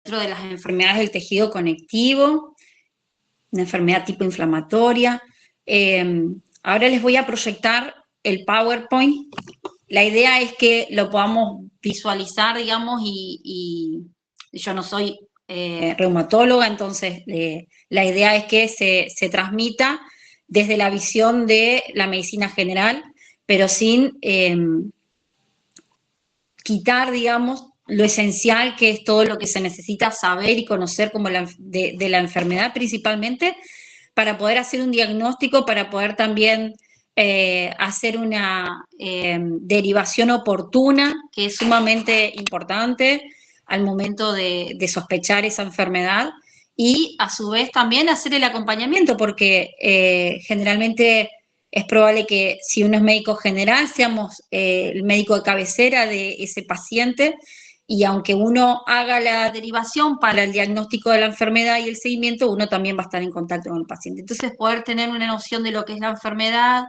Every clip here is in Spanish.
dentro de las enfermedades del tejido conectivo, una enfermedad tipo inflamatoria. Ahora les voy a proyectar el PowerPoint. La idea es que lo podamos visualizar, digamos, y yo no soy reumatóloga, entonces la idea es que se transmita desde la visión de la medicina general, pero sin quitar, digamos, lo esencial que es todo lo que se necesita saber y conocer como de la enfermedad principalmente, para poder hacer un diagnóstico, para poder también hacer una derivación oportuna, que es sumamente importante al momento de sospechar esa enfermedad, y a su vez también hacer el acompañamiento, porque generalmente es probable que si uno es médico general, seamos el médico de cabecera de ese paciente, y aunque uno haga la derivación para el diagnóstico de la enfermedad y el seguimiento, uno también va a estar en contacto con el paciente. Entonces, poder tener una noción de lo que es la enfermedad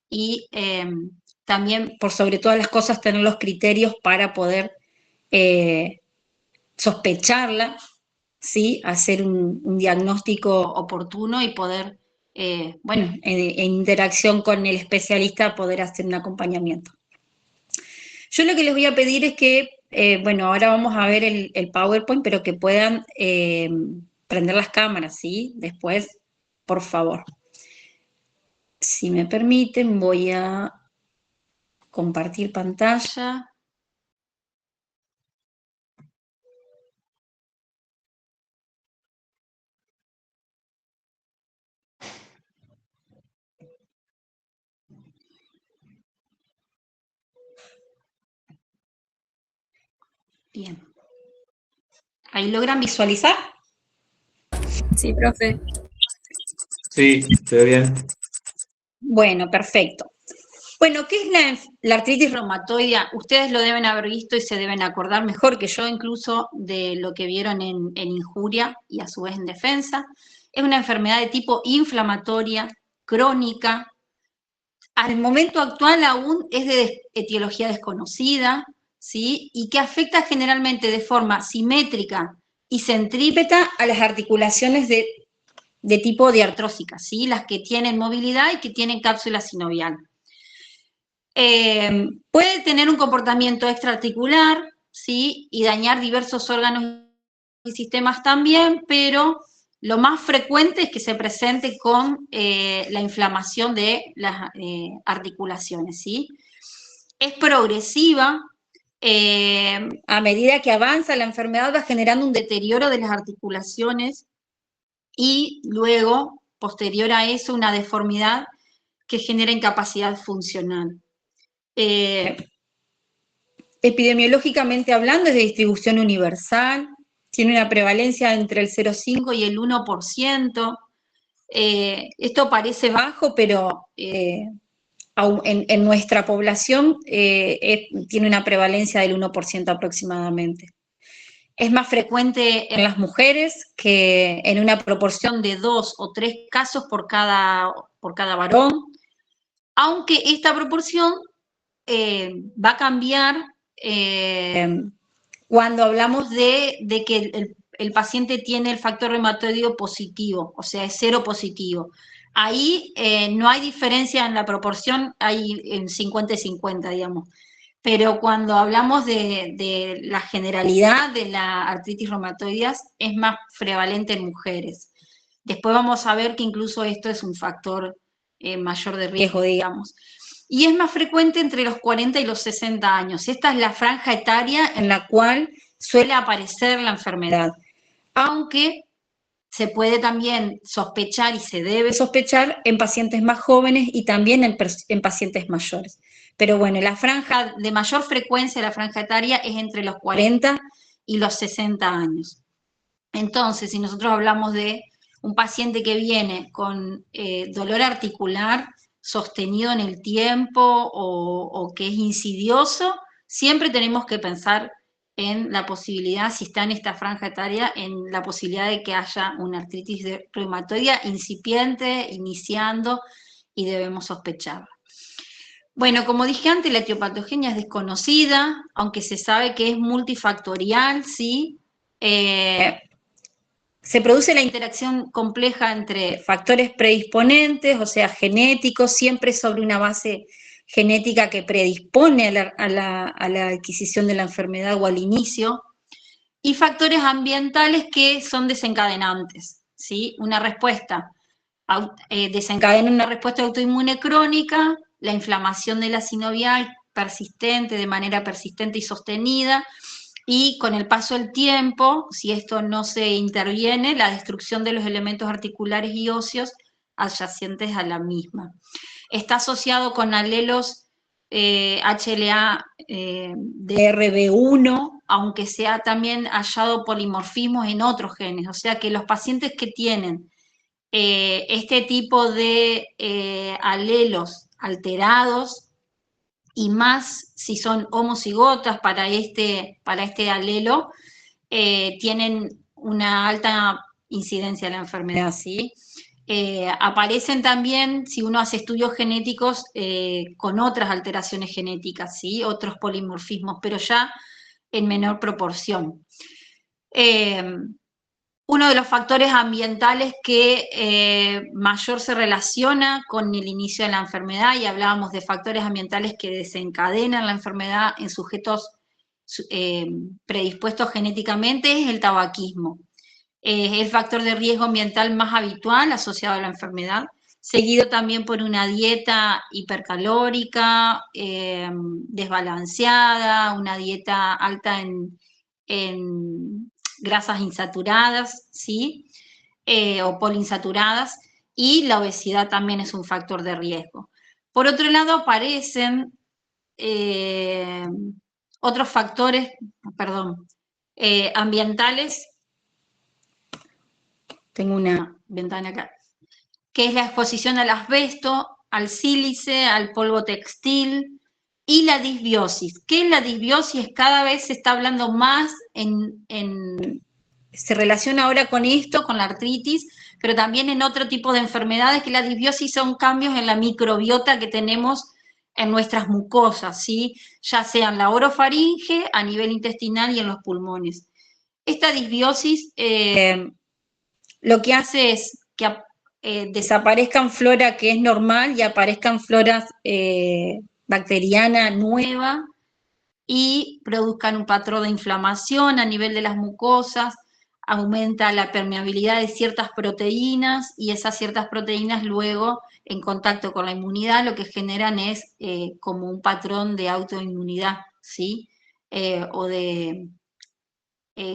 y también, por sobre todas las cosas, tener los criterios para poder sospecharla, ¿sí? Hacer un diagnóstico oportuno y poder, bueno, en interacción con el especialista, poder hacer un acompañamiento. Yo lo que les voy a pedir es que, bueno, ahora vamos a ver el PowerPoint, pero que puedan prender las cámaras, ¿sí? Después, por favor. Si me permiten, voy a compartir pantalla. Bien. ¿Ahí logran visualizar? Sí, profe. Sí, se ve bien. Bueno, perfecto. Bueno, ¿qué es la artritis reumatoide? Ustedes lo deben haber visto y se deben acordar mejor que yo incluso de lo que vieron en Injuria y a su vez en Defensa. Es una enfermedad de tipo inflamatoria, crónica. Al momento actual aún es de etiología desconocida, ¿sí? Y que afecta generalmente de forma simétrica y centrípeta a las articulaciones de tipo diartrósica, ¿sí? Las que tienen movilidad y que tienen cápsula sinovial. Puede tener un comportamiento extraarticular, ¿sí? Y dañar diversos órganos y sistemas también, pero lo más frecuente es que se presente con la inflamación de las articulaciones, ¿sí? Es progresiva. A medida que avanza la enfermedad va generando un deterioro de las articulaciones y luego, posterior a eso, una deformidad que genera incapacidad funcional. Epidemiológicamente hablando, es de distribución universal, tiene una prevalencia entre el 0,5 y el 1%. Esto parece bajo, pero en nuestra población tiene una prevalencia del 1% aproximadamente. Es más frecuente en las mujeres, que en una proporción de 2 o 3 casos por cada varón, aunque esta proporción va a cambiar cuando hablamos de que el paciente tiene el factor reumatoideo positivo, o sea, es cero positivo. Ahí no hay diferencia en la proporción, hay en 50 y 50, digamos. Pero cuando hablamos de la generalidad de la artritis reumatoidea, es más prevalente en mujeres. Después vamos a ver que incluso esto es un factor mayor de riesgo, digamos. Y es más frecuente entre los 40 y los 60 años. Esta es la franja etaria en la cual suele aparecer la enfermedad. Aunque se puede también sospechar y se debe sospechar en pacientes más jóvenes y también en pacientes mayores. Pero bueno, la franja de mayor frecuencia, la franja etaria, es entre los 40 y los 60 años. Entonces, si nosotros hablamos de un paciente que viene con dolor articular sostenido en el tiempo o que es insidioso, siempre tenemos que pensar en la posibilidad, si está en esta franja etaria, en la posibilidad de que haya una artritis reumatoidea incipiente, iniciando, y debemos sospecharla. Bueno, como dije antes, la etiopatogenia es desconocida, aunque se sabe que es multifactorial, ¿sí? se produce la interacción compleja entre factores predisponentes, o sea, genéticos, siempre sobre una base genética que predispone a la adquisición de la enfermedad o al inicio, y factores ambientales que son desencadenantes, ¿sí? Una respuesta desencadena una respuesta autoinmune crónica, la inflamación de la sinovial persistente, de manera persistente y sostenida, y con el paso del tiempo, si esto no se interviene, la destrucción de los elementos articulares y óseos adyacentes a la misma. Está asociado con alelos HLA DRB1, aunque se ha también hallado polimorfismos en otros genes, o sea que los pacientes que tienen este tipo de alelos alterados, y más si son homocigotas para este alelo, tienen una alta incidencia de la enfermedad, ¿sí? Aparecen también, si uno hace estudios genéticos, con otras alteraciones genéticas, ¿sí? Otros polimorfismos, pero ya en menor proporción. Uno de los factores ambientales que mayor se relaciona con el inicio de la enfermedad, y hablábamos de factores ambientales que desencadenan la enfermedad en sujetos predispuestos genéticamente, es el tabaquismo. Es el factor de riesgo ambiental más habitual asociado a la enfermedad, seguido también por una dieta hipercalórica, desbalanceada, una dieta alta en grasas insaturadas, ¿sí? O poliinsaturadas, y la obesidad también es un factor de riesgo. Por otro lado, aparecen otros factores, ambientales. Tengo una ventana acá, que es la exposición al asbesto, al sílice, al polvo textil, y la disbiosis. ¿Qué es la disbiosis? Cada vez se está hablando más se relaciona ahora con esto, con la artritis, pero también en otro tipo de enfermedades, que la disbiosis son cambios en la microbiota que tenemos en nuestras mucosas, ¿sí? Ya sea en la orofaringe, a nivel intestinal y en los pulmones. Esta disbiosis lo que hace es que desaparezcan flora que es normal y aparezcan floras bacteriana nueva, y produzcan un patrón de inflamación a nivel de las mucosas, aumenta la permeabilidad de ciertas proteínas, y esas ciertas proteínas luego, en contacto con la inmunidad, lo que generan es como un patrón de autoinmunidad, ¿sí? O de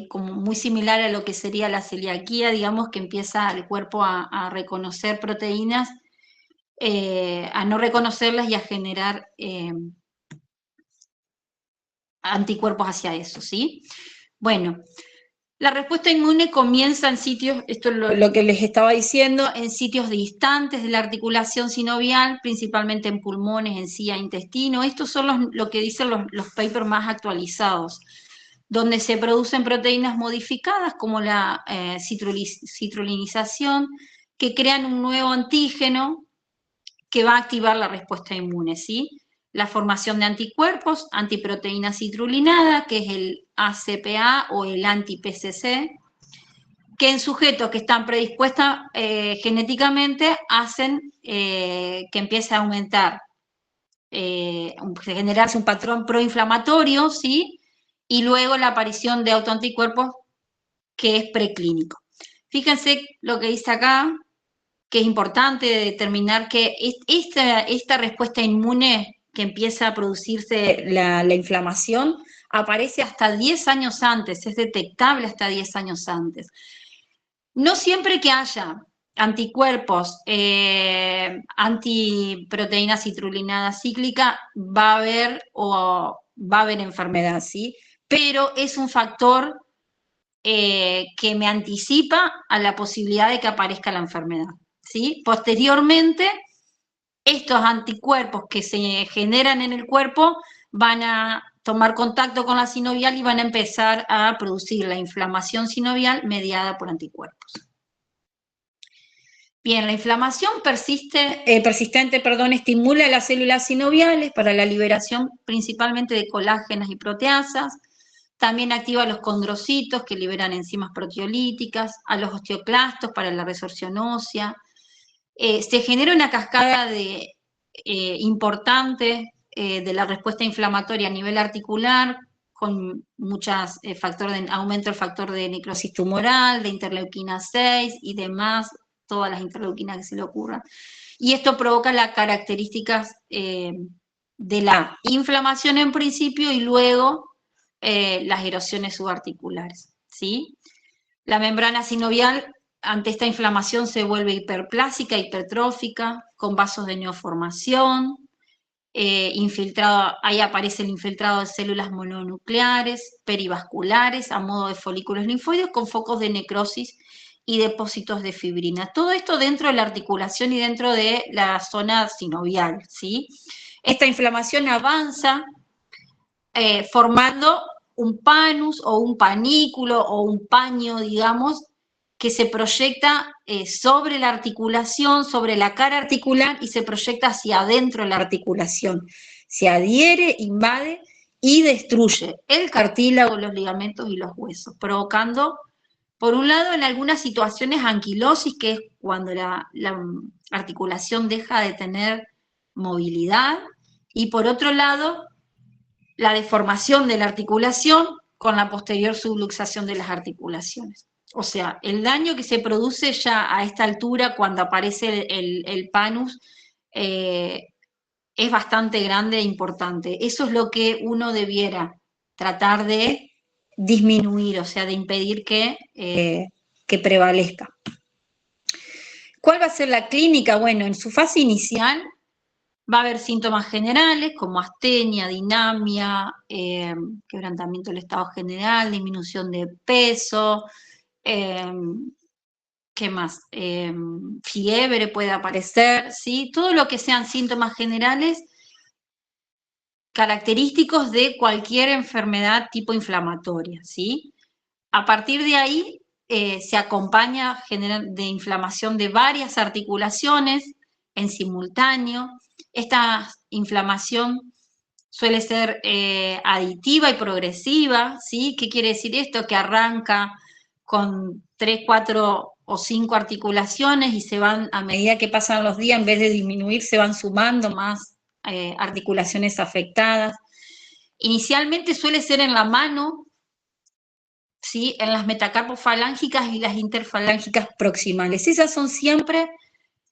como muy similar a lo que sería la celiaquía, digamos, que empieza el cuerpo a reconocer proteínas, a no reconocerlas y a generar anticuerpos hacia eso, ¿sí? Bueno, la respuesta inmune comienza en sitios, esto es lo que les estaba diciendo, en sitios distantes de la articulación sinovial, principalmente en pulmones, encía, intestino. Estos son lo que dicen los papers más actualizados, donde se producen proteínas modificadas como la citrulinización, que crean un nuevo antígeno que va a activar la respuesta inmune, ¿sí? La formación de anticuerpos, antiproteína citrulinada, que es el ACPA o el anti-PCC, que en sujetos que están predispuestos genéticamente hacen que empiece a aumentar, generarse un patrón proinflamatorio, ¿sí? Y luego la aparición de autoanticuerpos, que es preclínico. Fíjense lo que dice acá, que es importante determinar que esta respuesta inmune que empieza a producirse la inflamación aparece hasta 10 años antes, es detectable hasta 10 años antes. No siempre que haya anticuerpos, antiproteína citrulinada cíclica, va a haber enfermedad, ¿sí? Pero es un factor que me anticipa a la posibilidad de que aparezca la enfermedad, ¿sí? Posteriormente, estos anticuerpos que se generan en el cuerpo van a tomar contacto con la sinovial y van a empezar a producir la inflamación sinovial mediada por anticuerpos. Bien, la inflamación persistente estimula las células sinoviales para la liberación principalmente de colágenas y proteasas, También activa a los condrocitos, que liberan enzimas proteolíticas, a los osteoclastos para la resorción ósea. Se genera una cascada importante de la respuesta inflamatoria a nivel articular, con aumento del factor de necrosis tumoral, de interleuquina 6 y demás, todas las interleuquinas que se le ocurran. Y esto provoca las características de la inflamación en principio y luego las erosiones subarticulares, ¿sí? La membrana sinovial ante esta inflamación se vuelve hiperplásica, hipertrófica, con vasos de neoformación, ahí aparece el infiltrado de células mononucleares, perivasculares, a modo de folículos linfoides, con focos de necrosis y depósitos de fibrina. Todo esto dentro de la articulación y dentro de la zona sinovial, ¿sí? Esta inflamación avanza formando un panus o un panículo o un paño, digamos, que se proyecta sobre la articulación, sobre la cara articular y se proyecta hacia adentro de la articulación. Se adhiere, invade y destruye el cartílago, los ligamentos y los huesos, provocando, por un lado, en algunas situaciones anquilosis, que es cuando la articulación deja de tener movilidad, y por otro lado, la deformación de la articulación con la posterior subluxación de las articulaciones. O sea, el daño que se produce ya a esta altura cuando aparece el panus es bastante grande e importante. Eso es lo que uno debiera tratar de disminuir, o sea, de impedir que prevalezca. ¿Cuál va a ser la clínica? Bueno, en su fase inicial va a haber síntomas generales como astenia, dinamia, quebrantamiento del estado general, disminución de peso, ¿qué más? Fiebre puede aparecer, ¿sí? Todo lo que sean síntomas generales característicos de cualquier enfermedad tipo inflamatoria, ¿sí? A partir de ahí se acompaña de inflamación de varias articulaciones en simultáneo. Esta inflamación suele ser aditiva y progresiva, ¿sí? ¿Qué quiere decir esto? Que arranca con 3, 4 o 5 articulaciones y se van, a medida que pasan los días, en vez de disminuir, se van sumando más articulaciones afectadas. Inicialmente suele ser en la mano, ¿sí? En las metacarpofalángicas y las interfalángicas proximales. Esas son siempre,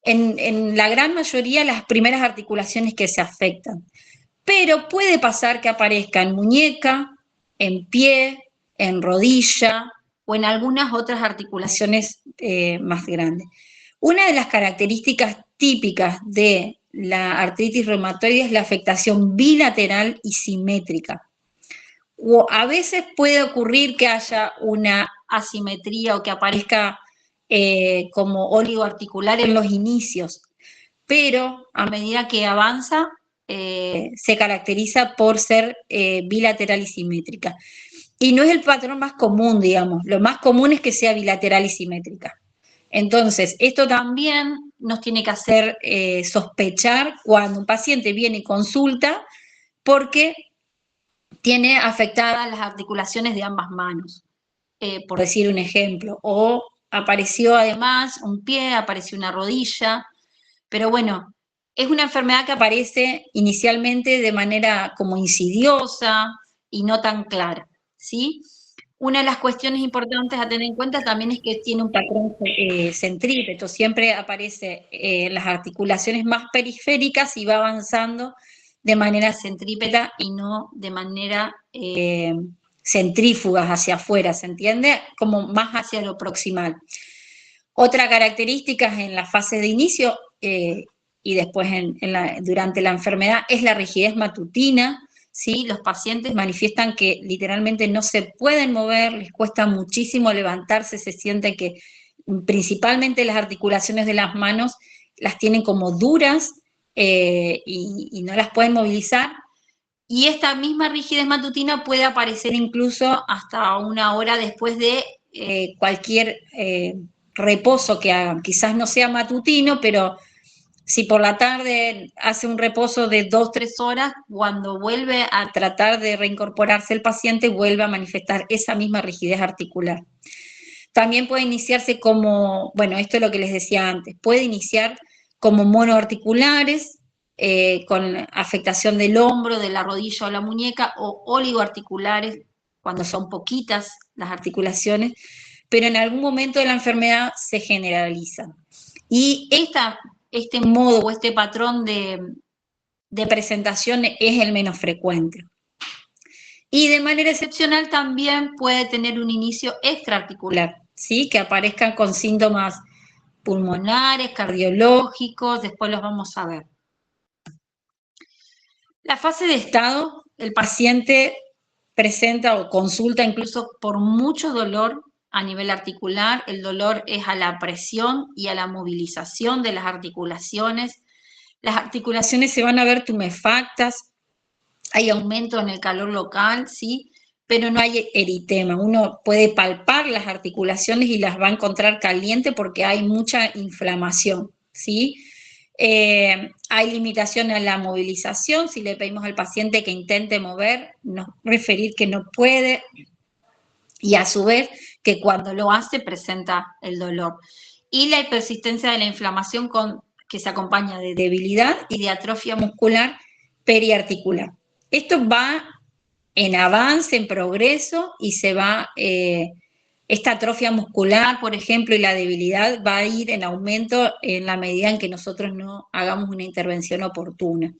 en la gran mayoría, las primeras articulaciones que se afectan. Pero puede pasar que aparezca en muñeca, en pie, en rodilla o en algunas otras articulaciones más grandes. Una de las características típicas de la artritis reumatoide es la afectación bilateral y simétrica. O a veces puede ocurrir que haya una asimetría o que aparezca como oligoarticular en los inicios, pero a medida que avanza se caracteriza por ser bilateral y simétrica. Y no es el patrón más común, digamos, lo más común es que sea bilateral y simétrica. Entonces, esto también nos tiene que hacer sospechar cuando un paciente viene y consulta porque tiene afectadas las articulaciones de ambas manos, por decir un ejemplo, o apareció además un pie, apareció una rodilla, pero bueno, es una enfermedad que aparece inicialmente de manera como insidiosa y no tan clara, ¿sí? Una de las cuestiones importantes a tener en cuenta también es que tiene un patrón centrípeto, siempre aparece en las articulaciones más periféricas y va avanzando de manera centrípeta y no de manera centrífuga hacia afuera, ¿se entiende? Como más hacia lo proximal. Otra característica en la fase de inicio y después durante la enfermedad es la rigidez matutina, ¿sí? Los pacientes manifiestan que literalmente no se pueden mover, les cuesta muchísimo levantarse, se sienten que principalmente las articulaciones de las manos las tienen como duras y no las pueden movilizar. Y esta misma rigidez matutina puede aparecer incluso hasta una hora después de cualquier reposo que hagan. Quizás no sea matutino, pero Si por la tarde hace un reposo de 2-3 horas, cuando vuelve a tratar de reincorporarse el paciente, vuelve a manifestar esa misma rigidez articular. También puede iniciarse como, bueno, esto es lo que les decía antes, puede iniciar como monoarticulares, con afectación del hombro, de la rodilla o la muñeca, o oligoarticulares, cuando son poquitas las articulaciones, pero en algún momento de la enfermedad se generalizan. Y este modo o este patrón de presentación es el menos frecuente. Y de manera excepcional también puede tener un inicio extraarticular, ¿sí? Que aparezcan con síntomas pulmonares, cardiológicos, después los vamos a ver. La fase de estado, el paciente presenta o consulta incluso por mucho dolor a nivel articular. El dolor es a la presión y a la movilización de las articulaciones. Las articulaciones se van a ver tumefactas, hay aumento en el calor local, ¿sí? Pero no hay eritema. Uno puede palpar las articulaciones y las va a encontrar caliente porque hay mucha inflamación, ¿sí? Hay limitación a la movilización. Si le pedimos al paciente que intente mover, nos referir que no puede, y a su vez que cuando lo hace presenta el dolor. Y la persistencia de la inflamación que se acompaña de debilidad y de atrofia muscular periarticular. Esto va en avance, en progreso, y se va, esta atrofia muscular, por ejemplo, y la debilidad va a ir en aumento en la medida en que nosotros no hagamos una intervención oportuna.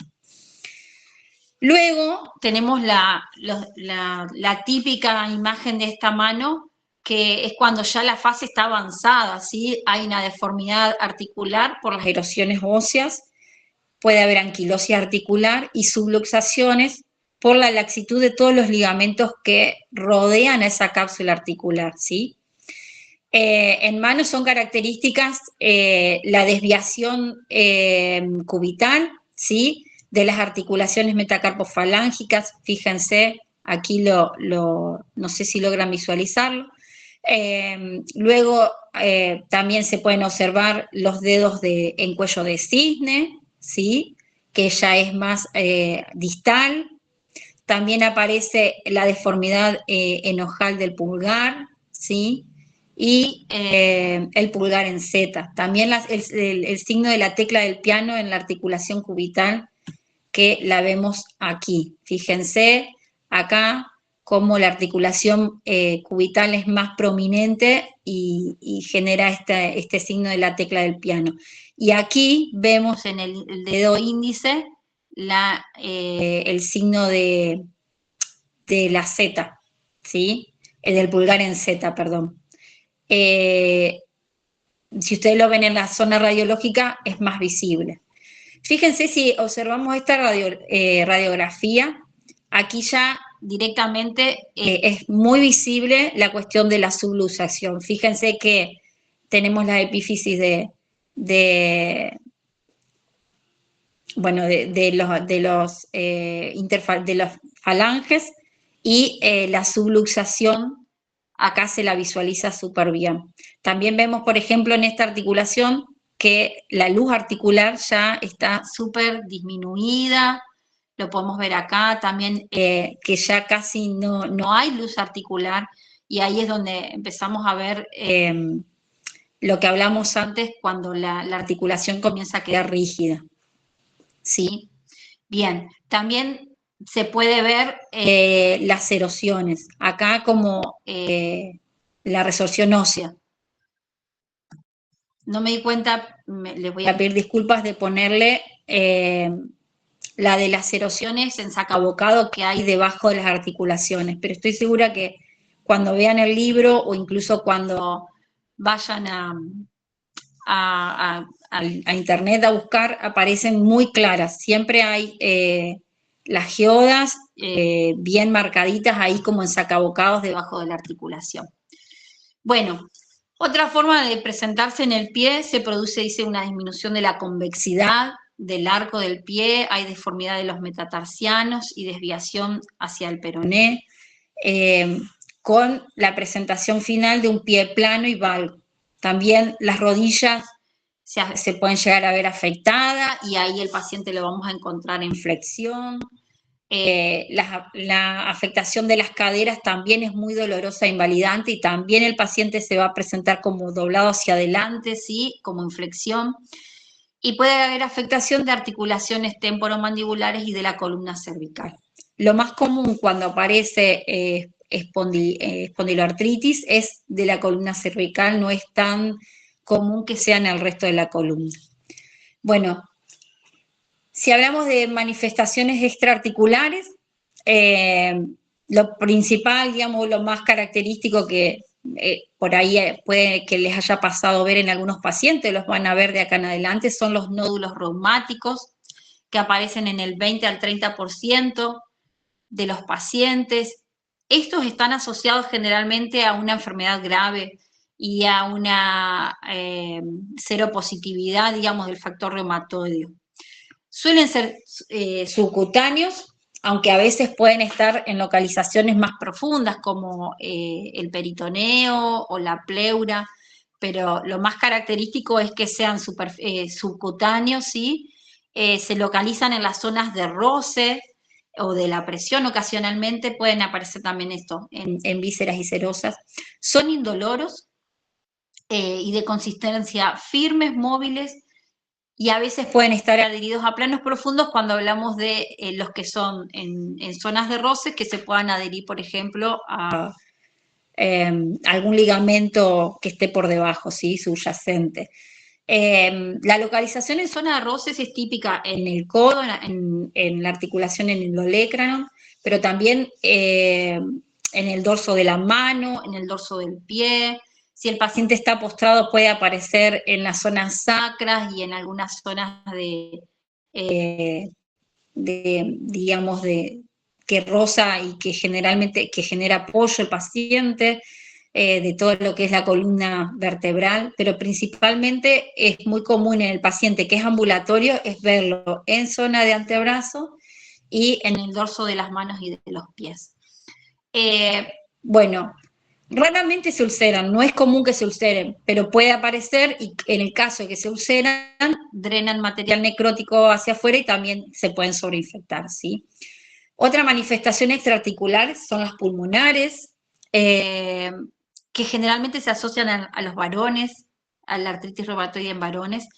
Luego tenemos la típica imagen de esta mano, que es cuando ya la fase está avanzada, ¿sí? Hay una deformidad articular por las erosiones óseas, puede haber anquilosis articular y subluxaciones por la laxitud de todos los ligamentos que rodean a esa cápsula articular, ¿sí? En manos son características la desviación cubital, ¿sí? De las articulaciones metacarpofalángicas, fíjense, aquí no sé si logran visualizarlo. Luego también se pueden observar los dedos en cuello de cisne, ¿sí? Que ya es más distal. También aparece la deformidad enojal del pulgar, ¿sí? Y el pulgar en Z. También el signo de la tecla del piano en la articulación cubital, que la vemos aquí. Fíjense acá cómo la articulación cubital es más prominente y genera este signo de la tecla del piano. Y aquí vemos en el dedo índice el signo de la Z, ¿sí? Del pulgar en Z, perdón. Si ustedes lo ven en la zona radiológica, es más visible. Fíjense si observamos esta radiografía, aquí ya directamente es muy visible la cuestión de la subluxación. Fíjense que tenemos la epífisis de los falanges y la subluxación acá se la visualiza súper bien. También vemos, por ejemplo, en esta articulación que la luz articular ya está súper disminuida, lo podemos ver acá también, que ya casi no hay luz articular, y ahí es donde empezamos a ver lo que hablamos antes, cuando la articulación comienza a quedar rígida, ¿sí? Bien, también se puede ver las erosiones, acá como la resorción ósea. No me di cuenta, les voy a pedir disculpas de ponerle la de las erosiones en sacabocado que hay debajo de las articulaciones, pero estoy segura que cuando vean el libro o incluso cuando vayan a internet a buscar, aparecen muy claras. Siempre hay las geodas bien marcaditas ahí como en sacabocados debajo de la articulación. Bueno, otra forma de presentarse en el pie se produce, dice, una disminución de la convexidad del arco del pie, hay deformidad de los metatarsianos y desviación hacia el peroné, con la presentación final de un pie plano y valgo. También las rodillas se pueden llegar a ver afectadas y ahí el paciente lo vamos a encontrar en flexión. La afectación de las caderas también es muy dolorosa e invalidante y también el paciente se va a presentar como doblado hacia adelante, ¿sí? Como en flexión. Y puede haber afectación de articulaciones temporomandibulares y de la columna cervical. Lo más común cuando aparece espondiloartritis es de la columna cervical, no es tan común que sea en el resto de la columna. Bueno, si hablamos de manifestaciones extraarticulares, lo principal, digamos, lo más característico que por ahí puede que les haya pasado ver en algunos pacientes, los van a ver de acá en adelante, son los nódulos reumáticos que aparecen en el 20 al 30% de los pacientes. Estos están asociados generalmente a una enfermedad grave y a una seropositividad, digamos, del factor reumatoideo. Suelen ser subcutáneos, aunque a veces pueden estar en localizaciones más profundas como el peritoneo o la pleura, pero lo más característico es que sean subcutáneos, ¿sí? Se localizan en las zonas de roce o de la presión ocasionalmente, pueden aparecer también esto en vísceras y serosas. Son indoloros y de consistencia firmes, móviles, y a veces pueden estar adheridos a planos profundos cuando hablamos de los que son en zonas de roce, que se puedan adherir, por ejemplo, a algún ligamento que esté por debajo, ¿sí? Subyacente. La localización en zona de roces es típica en el codo, en la articulación en el olecranon, pero también en el dorso de la mano, en el dorso del pie. Si el paciente está postrado puede aparecer en las zonas sacras y en algunas zonas digamos, que roza y que generalmente genera apoyo el paciente, de todo lo que es la columna vertebral, pero principalmente es muy común en el paciente que es ambulatorio, es verlo en zona de antebrazo y en el dorso de las manos y de los pies. Bueno, raramente se ulceran, no es común que se ulceren, pero puede aparecer y en el caso de que se ulceran, drenan material necrótico hacia afuera y también se pueden sobreinfectar, ¿sí? Otra manifestación extraarticular son las pulmonares, que generalmente se asocian a los varones, a la artritis reumatoide en varones.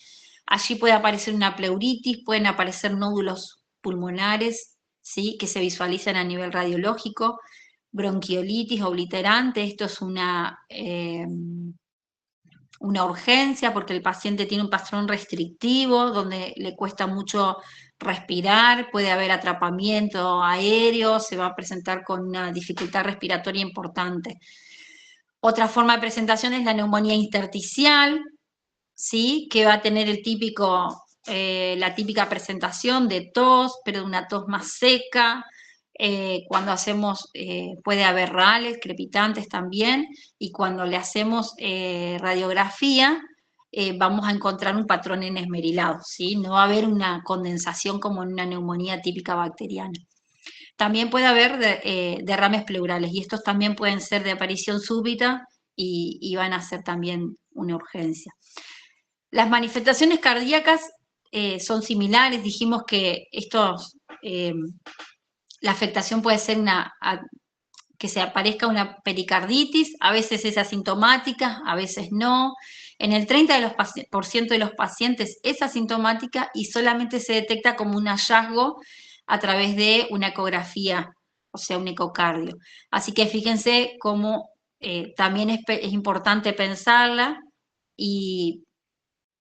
Allí puede aparecer una pleuritis, pueden aparecer nódulos pulmonares, ¿sí? Que se visualizan a nivel radiológico, bronquiolitis obliterante, esto es una urgencia porque el paciente tiene un patrón restrictivo, donde le cuesta mucho respirar, puede haber atrapamiento aéreo, se va a presentar con una dificultad respiratoria importante. Otra forma de presentación es la neumonía intersticial, ¿sí? Que va a tener la típica presentación de tos, pero de una tos más seca. Cuando hacemos, puede haber rales, crepitantes también, y cuando le hacemos radiografía, vamos a encontrar un patrón en esmerilado, ¿sí? No va a haber una condensación como en una neumonía típica bacteriana. También puede haber derrames pleurales, y estos también pueden ser de aparición súbita y van a ser también una urgencia. Las manifestaciones cardíacas son similares, dijimos que la afectación puede ser que se aparezca una pericarditis, a veces es asintomática, a veces no. En el 30% de los pacientes es asintomática y solamente se detecta como un hallazgo a través de una ecografía, o sea, un ecocardio. Así que fíjense cómo también es importante pensarla y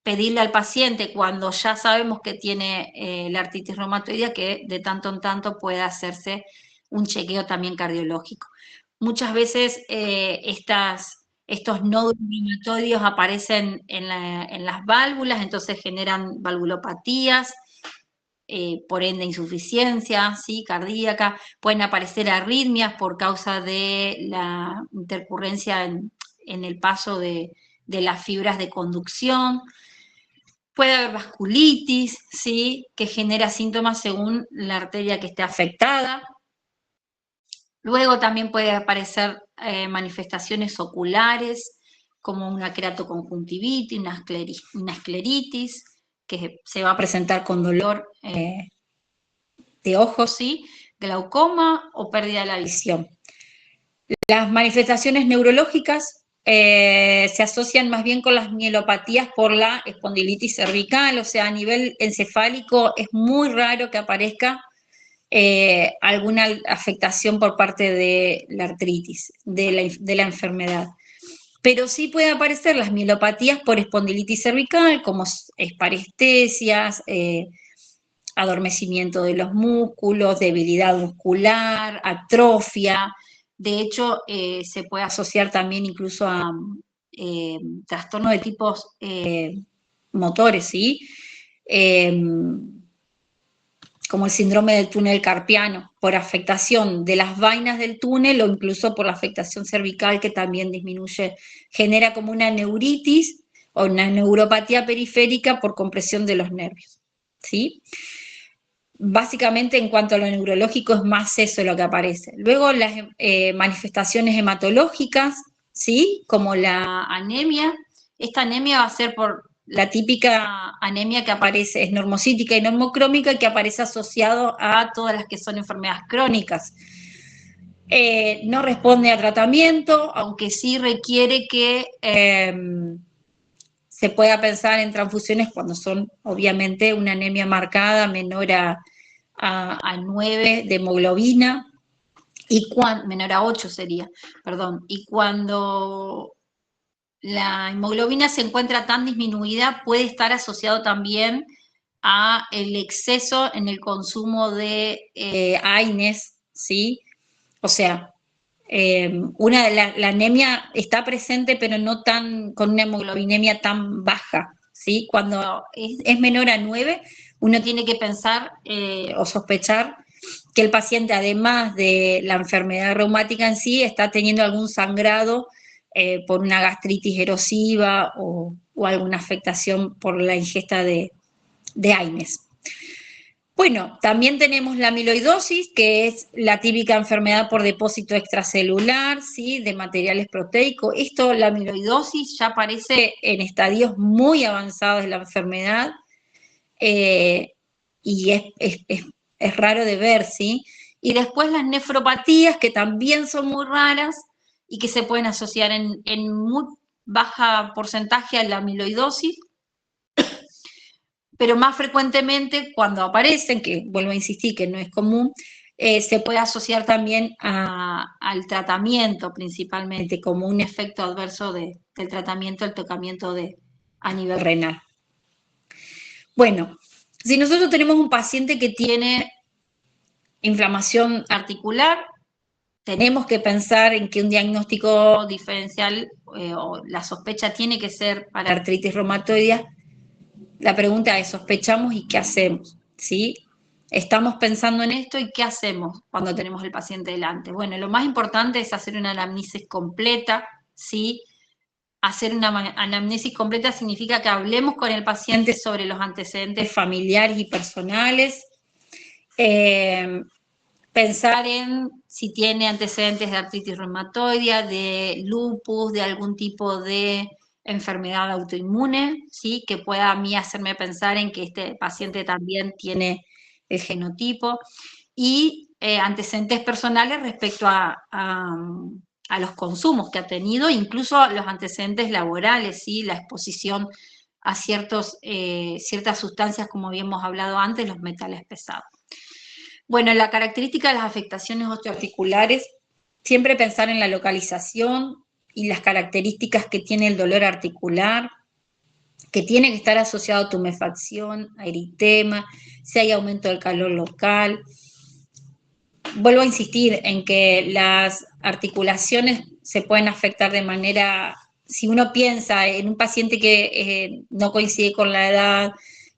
pedirle al paciente cuando ya sabemos que tiene la artritis reumatoidea que de tanto en tanto pueda hacerse un chequeo también cardiológico. Muchas veces estos nódulos reumatoideos aparecen en las válvulas, entonces generan valvulopatías, por ende insuficiencia, ¿sí? Cardíaca, pueden aparecer arritmias por causa de la intercurrencia en el paso de las fibras de conducción. Puede haber vasculitis, ¿sí? Que genera síntomas según la arteria que esté afectada. Luego también puede aparecer manifestaciones oculares, como una queratoconjuntivitis, una escleritis, que se va a presentar con dolor de ojos, ¿sí? Glaucoma o pérdida de la visión. Las manifestaciones neurológicas se asocian más bien con las mielopatías por la espondilitis cervical, o sea, a nivel encefálico es muy raro que aparezca alguna afectación por parte de la artritis, de la enfermedad. Pero sí puede aparecer las mielopatías por espondilitis cervical, como parestesias, adormecimiento de los músculos, debilidad muscular, atrofia. De hecho, se puede asociar también incluso a trastornos de tipos motores, ¿sí? Como el síndrome del túnel carpiano, por afectación de las vainas del túnel o incluso por la afectación cervical que también disminuye, genera como una neuritis o una neuropatía periférica por compresión de los nervios, ¿sí? Básicamente en cuanto a lo neurológico es más eso lo que aparece. Luego las manifestaciones hematológicas, ¿sí? Como la anemia. Esta anemia va a ser por la típica anemia que aparece, es normocítica y normocrómica, que aparece asociado a todas las que son enfermedades crónicas. No responde a tratamiento, aunque sí requiere que se pueda pensar en transfusiones cuando son obviamente una anemia marcada menor a 9 de hemoglobina, menor a 8 sería, perdón, y cuando la hemoglobina se encuentra tan disminuida puede estar asociado también a el exceso en el consumo de AINES, ¿sí? O sea, la anemia está presente, pero no tan con una hemoglobinemia tan baja, ¿sí? Cuando es menor a 9, uno tiene que pensar o sospechar que el paciente, además de la enfermedad reumática en sí, está teniendo algún sangrado por una gastritis erosiva o alguna afectación por la ingesta de AINES. Bueno, también tenemos la amiloidosis, que es la típica enfermedad por depósito extracelular, ¿sí? De materiales proteicos. La amiloidosis ya aparece en estadios muy avanzados de la enfermedad y es raro de ver, ¿sí? Y después las nefropatías, que también son muy raras y que se pueden asociar en muy baja porcentaje a la amiloidosis, pero más frecuentemente cuando aparecen, que vuelvo a insistir que no es común, se puede asociar también al tratamiento principalmente, como un efecto adverso del tratamiento, el tocamiento a nivel renal. Bueno, si nosotros tenemos un paciente que tiene inflamación articular, tenemos que pensar en que un diagnóstico diferencial o la sospecha tiene que ser para artritis reumatoidea. La pregunta es, ¿sospechamos y qué hacemos? ¿Sí? Estamos pensando en esto y ¿qué hacemos cuando tenemos el paciente delante? Bueno, lo más importante es hacer una anamnesis completa, ¿sí? Hacer una anamnesis completa significa que hablemos con el paciente sobre los antecedentes familiares y personales, pensar en si tiene antecedentes de artritis reumatoidea, de lupus, de algún tipo de enfermedad autoinmune, ¿sí? Que pueda a mí hacerme pensar en que este paciente también tiene el genotipo, y antecedentes personales respecto a los consumos que ha tenido, incluso los antecedentes laborales, ¿sí? La exposición a ciertas sustancias, como habíamos hablado antes, los metales pesados. Bueno, la característica de las afectaciones osteoarticulares, siempre pensar en la localización y las características que tiene el dolor articular, que tiene que estar asociado a tumefacción, a eritema, si hay aumento del calor local. Vuelvo a insistir en que las articulaciones se pueden afectar de manera, si uno piensa en un paciente que no coincide con la edad,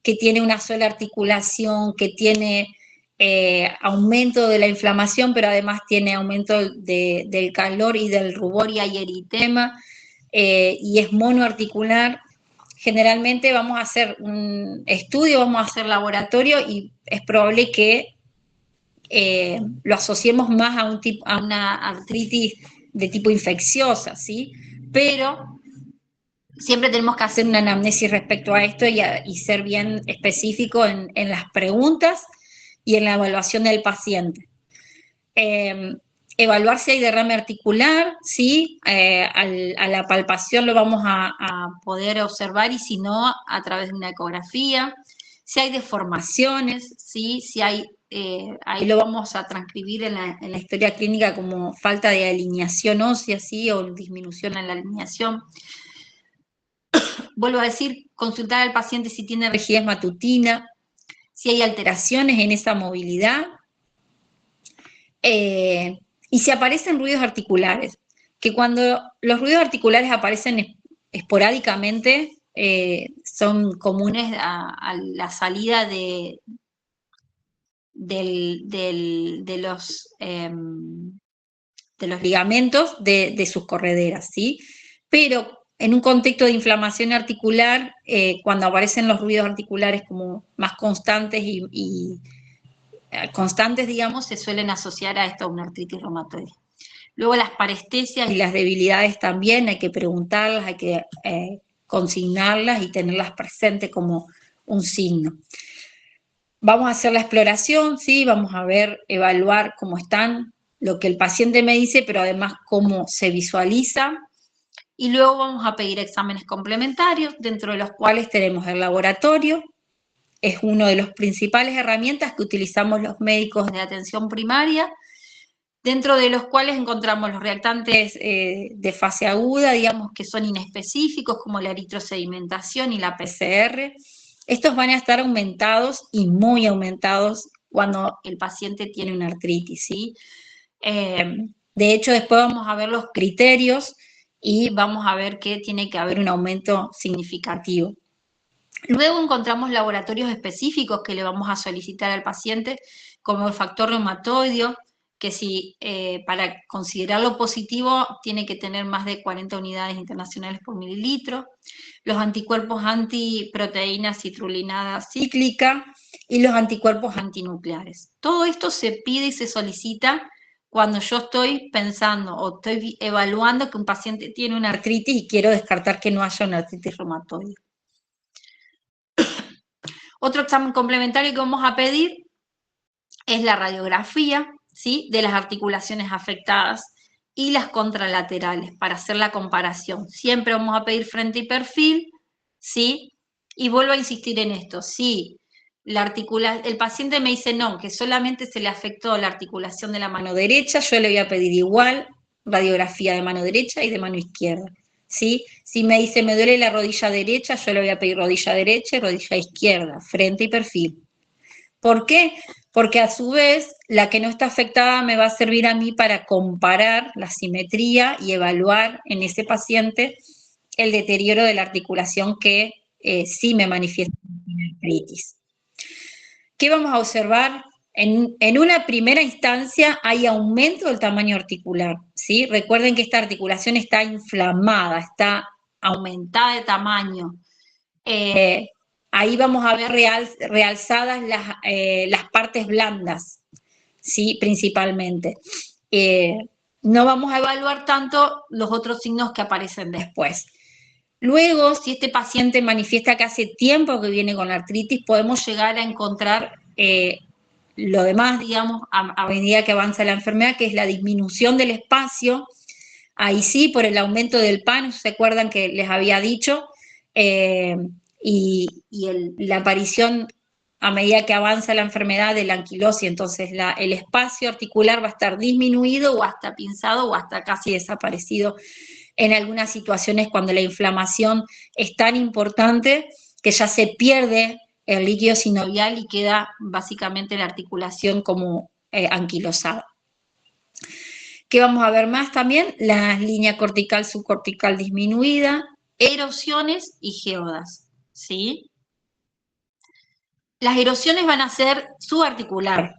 que tiene una sola articulación, que tiene aumento de la inflamación, pero además tiene aumento del calor y del rubor y hay eritema, y es monoarticular, generalmente vamos a hacer un estudio, vamos a hacer laboratorio y es probable que lo asociemos más a una artritis de tipo infecciosa, ¿sí? Pero siempre tenemos que hacer una anamnesis respecto a esto y ser bien específico en las preguntas y en la evaluación del paciente. Evaluar si hay derrame articular, ¿sí? A la palpación lo vamos a poder observar, y si no, a través de una ecografía. Si hay deformaciones, ¿sí? Si hay, ahí lo vamos a transcribir en la historia clínica como falta de alineación ósea, ¿sí? O disminución en la alineación. Vuelvo a decir, consultar al paciente si tiene rigidez matutina, si hay alteraciones en esa movilidad, y si aparecen ruidos articulares, que cuando los ruidos articulares aparecen esporádicamente, son comunes a la salida de los ligamentos de sus correderas, ¿sí? Pero en un contexto de inflamación articular, cuando aparecen los ruidos articulares como más constantes y constantes, digamos, se suelen asociar a esto, a una artritis reumatoide. Luego las parestesias y las debilidades también hay que preguntarlas, hay que consignarlas y tenerlas presentes como un signo. Vamos a hacer la exploración, ¿sí? Vamos a ver, evaluar cómo están, lo que el paciente me dice, pero además cómo se visualiza. Y luego vamos a pedir exámenes complementarios, dentro de los cuales tenemos el laboratorio. Es una de las principales herramientas que utilizamos los médicos de atención primaria, dentro de los cuales encontramos los reactantes de fase aguda, digamos que son inespecíficos, como la eritrosedimentación y la PCR. Estos van a estar aumentados y muy aumentados cuando el paciente tiene una artritis, ¿sí? De hecho, después vamos a ver los criterios y vamos a ver que tiene que haber un aumento significativo. Luego encontramos laboratorios específicos que le vamos a solicitar al paciente, como el factor reumatoideo, que si para considerarlo positivo tiene que tener más de 40 unidades internacionales por mililitro, los anticuerpos antiproteína citrulinada cíclica y los anticuerpos antinucleares. Todo esto se pide y se solicita cuando yo estoy pensando o estoy evaluando que un paciente tiene una artritis y quiero descartar que no haya una artritis reumatoide. Otro examen complementario que vamos a pedir es la radiografía, ¿sí? De las articulaciones afectadas y las contralaterales, para hacer la comparación. Siempre vamos a pedir frente y perfil, ¿sí? Y vuelvo a insistir en esto, si el paciente me dice no, que solamente se le afectó la articulación de la mano derecha, yo le voy a pedir igual radiografía de mano derecha y de mano izquierda, ¿sí? Si me dice me duele la rodilla derecha, yo le voy a pedir rodilla derecha y rodilla izquierda, frente y perfil. ¿Por qué? Porque a su vez la que no está afectada me va a servir a mí para comparar la simetría y evaluar en ese paciente el deterioro de la articulación que sí me manifiesta en artritis. ¿Qué vamos a observar? En una primera instancia hay aumento del tamaño articular, ¿sí? Recuerden que esta articulación está inflamada, está aumentada de tamaño. Ahí vamos a ver realzadas las partes blandas, ¿sí? Principalmente. No vamos a evaluar tanto los otros signos que aparecen después. Luego, si este paciente manifiesta que hace tiempo que viene con la artritis, podemos llegar a encontrar lo demás, digamos, a medida que avanza la enfermedad, que es la disminución del espacio. Ahí sí, por el aumento del PAN, ¿se acuerdan que les había dicho? Y la aparición a medida que avanza la enfermedad de la anquilosis, entonces el espacio articular va a estar disminuido o hasta pinzado o hasta casi desaparecido en algunas situaciones cuando la inflamación es tan importante que ya se pierde el líquido sinovial y queda básicamente la articulación como anquilosada. ¿Qué vamos a ver más también? La línea cortical subcortical disminuida, erosiones y geodas, ¿sí? Las erosiones van a ser subarticular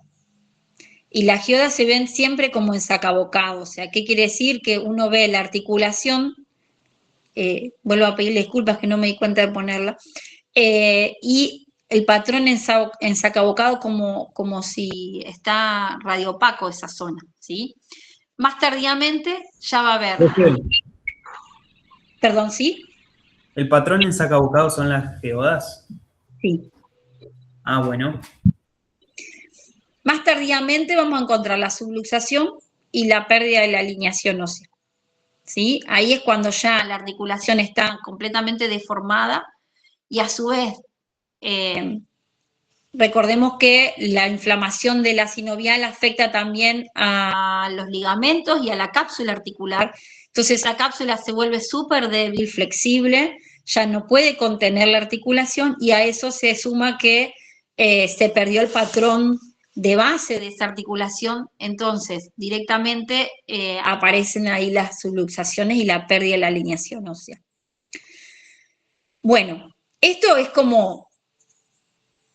y las geodas se ven siempre como ensacabocado. O sea, ¿qué quiere decir? Que uno ve la articulación, vuelvo a pedirle disculpas que no me di cuenta de ponerla, y el patrón ensacabocado como si está radiopaco esa zona, ¿sí? Más tardíamente ya va a haber... Perdón, ¿sí? ¿El patrón en saca bocado son las geodas? Sí. Ah, bueno. Más tardíamente vamos a encontrar la subluxación y la pérdida de la alineación ósea. ¿Sí? Ahí es cuando ya la articulación está completamente deformada y a su vez, recordemos que la inflamación de la sinovial afecta también a los ligamentos y a la cápsula articular. Entonces esa cápsula se vuelve súper débil, flexible, ya no puede contener la articulación y a eso se suma que se perdió el patrón de base de esa articulación, entonces directamente aparecen ahí las subluxaciones y la pérdida de la alineación ósea. Bueno, esto es como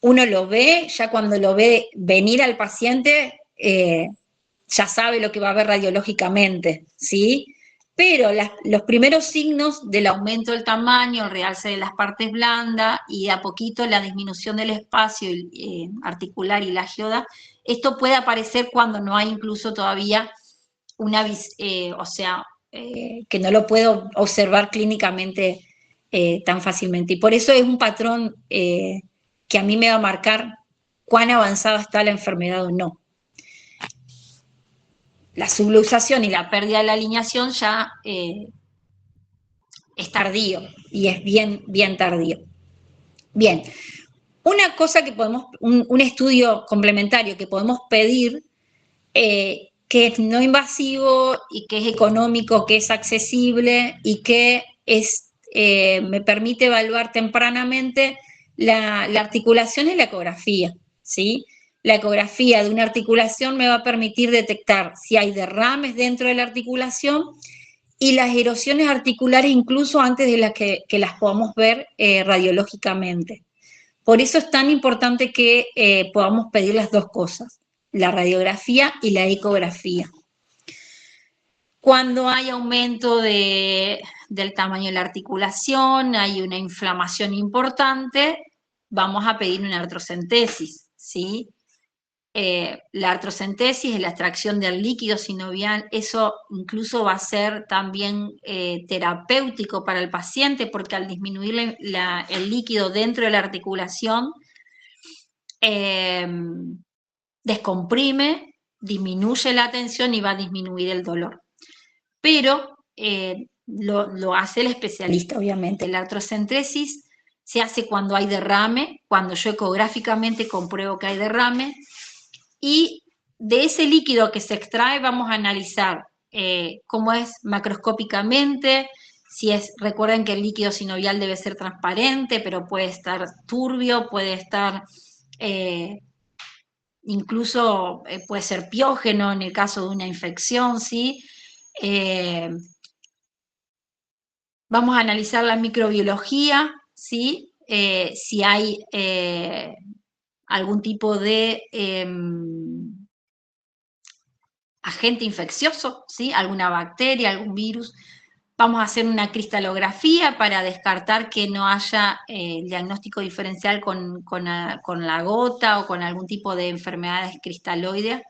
uno lo ve, ya cuando lo ve venir al paciente, ya sabe lo que va a ver radiológicamente, ¿sí? Pero los primeros signos del aumento del tamaño, el realce de las partes blandas y de a poquito la disminución del espacio articular y la geoda, esto puede aparecer cuando no hay incluso todavía una, que no lo puedo observar clínicamente tan fácilmente. Y por eso es un patrón que a mí me va a marcar cuán avanzada está la enfermedad o no. La subluxación y la pérdida de la alineación ya es tardío, y es bien, bien tardío. Bien, una cosa que podemos, un estudio complementario que podemos pedir, que es no invasivo y que es económico, que es accesible y que me permite evaluar tempranamente la articulación y la ecografía, ¿sí? La ecografía de una articulación me va a permitir detectar si hay derrames dentro de la articulación y las erosiones articulares incluso antes de que las podamos ver radiológicamente. Por eso es tan importante que podamos pedir las dos cosas, la radiografía y la ecografía. Cuando hay aumento del tamaño de la articulación, hay una inflamación importante, vamos a pedir una artrocentesis, ¿sí? La artrocentesis es la extracción del líquido sinovial, eso incluso va a ser también terapéutico para el paciente porque al disminuir el líquido dentro de la articulación, descomprime, disminuye la tensión y va a disminuir el dolor. Pero lo hace el especialista, obviamente. La artrocentesis se hace cuando hay derrame, cuando yo ecográficamente compruebo que hay derrame, y de ese líquido que se extrae vamos a analizar cómo es macroscópicamente, recuerden que el líquido sinovial debe ser transparente, pero puede estar turbio, puede estar, incluso puede ser piógeno en el caso de una infección, ¿sí? Vamos a analizar la microbiología, ¿sí? Si hay algún tipo de agente infeccioso, ¿sí? Alguna bacteria, algún virus. Vamos a hacer una cristalografía para descartar que no haya diagnóstico diferencial con la gota o con algún tipo de enfermedades cristaloideas.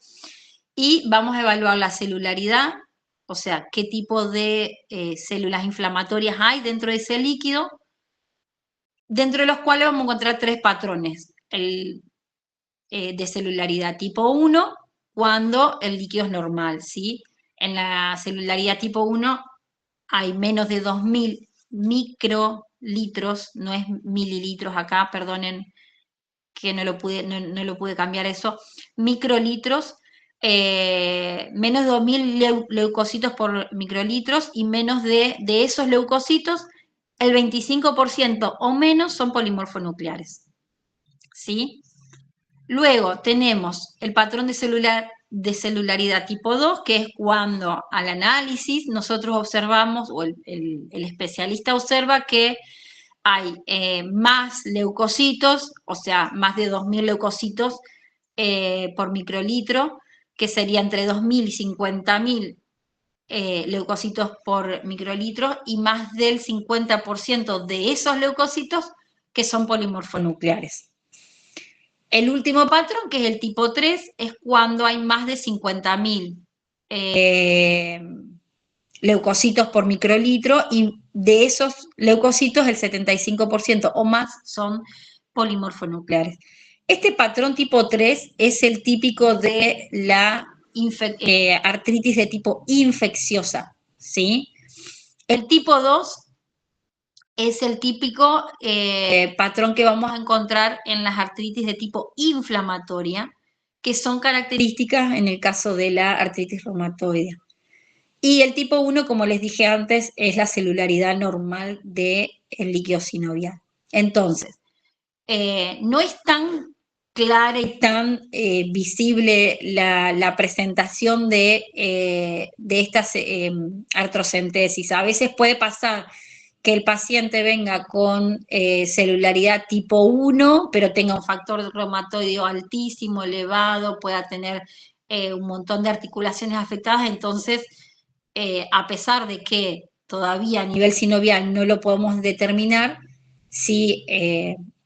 Y vamos a evaluar la celularidad, o sea, qué tipo de células inflamatorias hay dentro de ese líquido, dentro de los cuales vamos a encontrar tres patrones. De celularidad tipo 1, cuando el líquido es normal, ¿sí? En la celularidad tipo 1 hay menos de 2000 microlitros, no es mililitros acá, perdonen que no lo pude cambiar eso, microlitros, menos de 2000 leucocitos por microlitros y menos de esos leucocitos, el 25% o menos son polimorfonucleares, ¿sí? Luego tenemos el patrón de celularidad tipo 2, que es cuando al análisis nosotros observamos, o el especialista observa que hay más leucocitos, o sea, más de 2000 leucocitos por microlitro, que sería entre 2000 y 50.000 leucocitos por microlitro, y más del 50% de esos leucocitos que son polimorfonucleares. El último patrón, que es el tipo 3, es cuando hay más de 50.000 leucocitos por microlitro y de esos leucocitos, el 75% o más son polimorfonucleares. Este patrón tipo 3 es el típico de la artritis de tipo infecciosa, ¿sí? El tipo 2 es el típico patrón que vamos a encontrar en las artritis de tipo inflamatoria, que son características en el caso de la artritis reumatoide. Y el tipo 1, como les dije antes, es la celularidad normal del líquido sinovial. Entonces, no es tan clara y tan visible la presentación de estas artrocentesis. A veces puede pasar que el paciente venga con celularidad tipo 1, pero tenga un factor reumatoideo altísimo, elevado, pueda tener un montón de articulaciones afectadas, entonces, a pesar de que todavía a nivel sinovial no lo podemos determinar, sí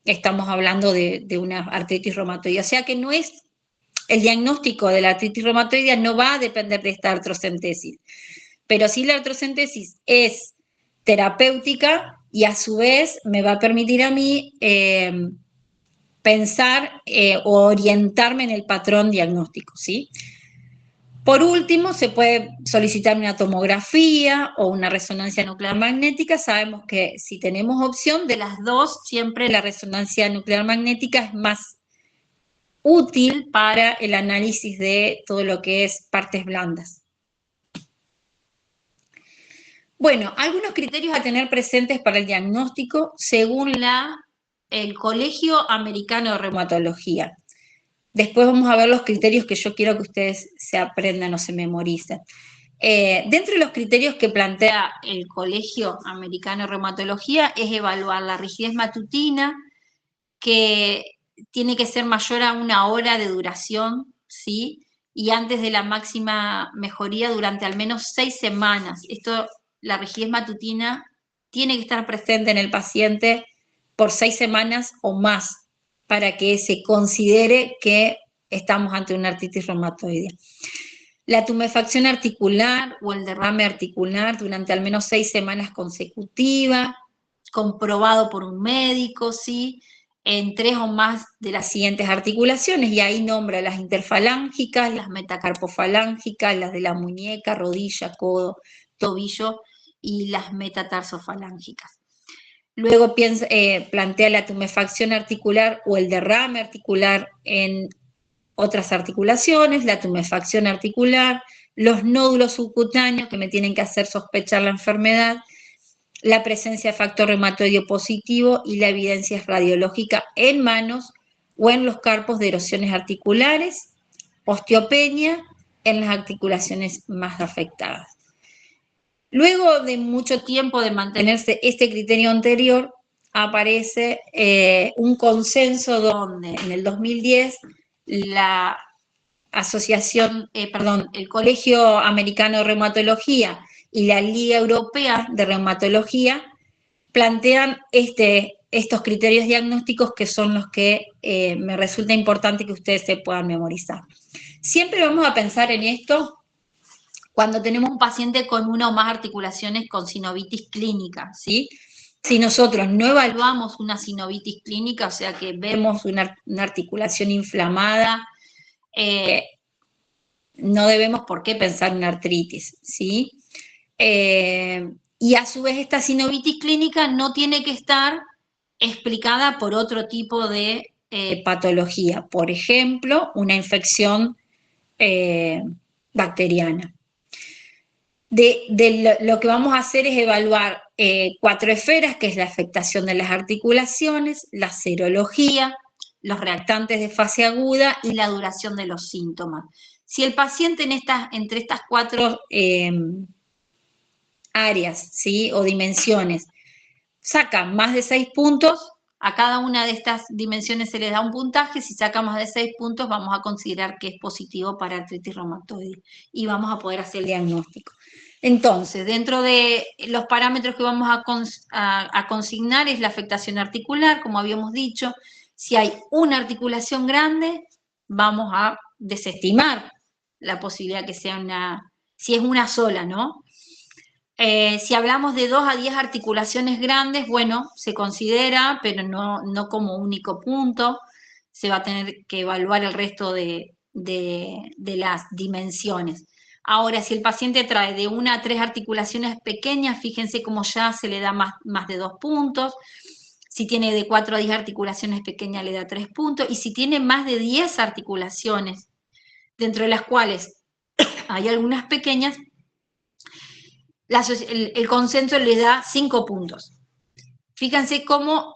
estamos hablando de una artritis reumatoidea. O sea que no es, el diagnóstico de la artritis reumatoidea no va a depender de esta artrocentesis, pero sí la artrocentesis es terapéutica y a su vez me va a permitir a mí pensar o orientarme en el patrón diagnóstico, ¿sí? Por último, se puede solicitar una tomografía o una resonancia nuclear magnética. Sabemos que si tenemos opción de las dos, siempre la resonancia nuclear magnética es más útil para el análisis de todo lo que es partes blandas. Bueno, algunos criterios a tener presentes para el diagnóstico según el Colegio Americano de Reumatología. Después vamos a ver los criterios que yo quiero que ustedes se aprendan o se memoricen. Dentro de los criterios que plantea el Colegio Americano de Reumatología es evaluar la rigidez matutina, que tiene que ser mayor a 1 hora de duración, ¿sí? Y antes de la máxima mejoría durante al menos 6 semanas. La rigidez matutina tiene que estar presente en el paciente por 6 semanas o más para que se considere que estamos ante una artritis reumatoide. La tumefacción articular o el derrame articular durante al menos 6 semanas consecutivas, comprobado por un médico, ¿sí? En 3 o más de las siguientes articulaciones, y ahí nombra las interfalángicas, las metacarpofalángicas, las de la muñeca, rodilla, codo, tobillo, y las metatarsofalancicas. Luego plantea la tumefacción articular o el derrame articular en otras articulaciones, la tumefacción articular, los nódulos subcutáneos que me tienen que hacer sospechar la enfermedad, la presencia de factor reumatoideo positivo y la evidencia radiológica en manos o en los carpos de erosiones articulares, osteopenia en las articulaciones más afectadas. Luego de mucho tiempo de mantenerse este criterio anterior, aparece un consenso donde en el 2010 la el Colegio Americano de Reumatología y la Liga Europea de Reumatología plantean estos criterios diagnósticos que son los que me resulta importante que ustedes se puedan memorizar. Siempre vamos a pensar en esto cuando tenemos un paciente con una o más articulaciones con sinovitis clínica, ¿sí? Si nosotros no evaluamos una sinovitis clínica, o sea que vemos una articulación inflamada, no debemos por qué pensar en artritis, ¿sí? Y a su vez esta sinovitis clínica no tiene que estar explicada por otro tipo de patología, por ejemplo, una infección bacteriana. Lo que vamos a hacer es evaluar 4 esferas, que es la afectación de las articulaciones, la serología, los reactantes de fase aguda y la duración de los síntomas. Si el paciente entre estas 4 áreas, ¿sí? O dimensiones saca más de 6 puntos, a cada una de estas dimensiones se le da un puntaje. Si saca más de 6 puntos, vamos a considerar que es positivo para artritis reumatoide y vamos a poder hacer el diagnóstico. Entonces, dentro de los parámetros que vamos a consignar es la afectación articular, como habíamos dicho. Si hay una articulación grande, vamos a desestimar la posibilidad que sea si es una sola, ¿no? Si hablamos de 2 a 10 articulaciones grandes, bueno, se considera, pero no como único punto. Se va a tener que evaluar el resto de las dimensiones. Ahora, si el paciente trae de 1 a 3 articulaciones pequeñas, fíjense cómo ya se le da más de 2 puntos. Si tiene de 4 a 10 articulaciones pequeñas, le da 3 puntos. Y si tiene más de 10 articulaciones, dentro de las cuales hay algunas pequeñas, el consenso le da 5 puntos. Fíjense cómo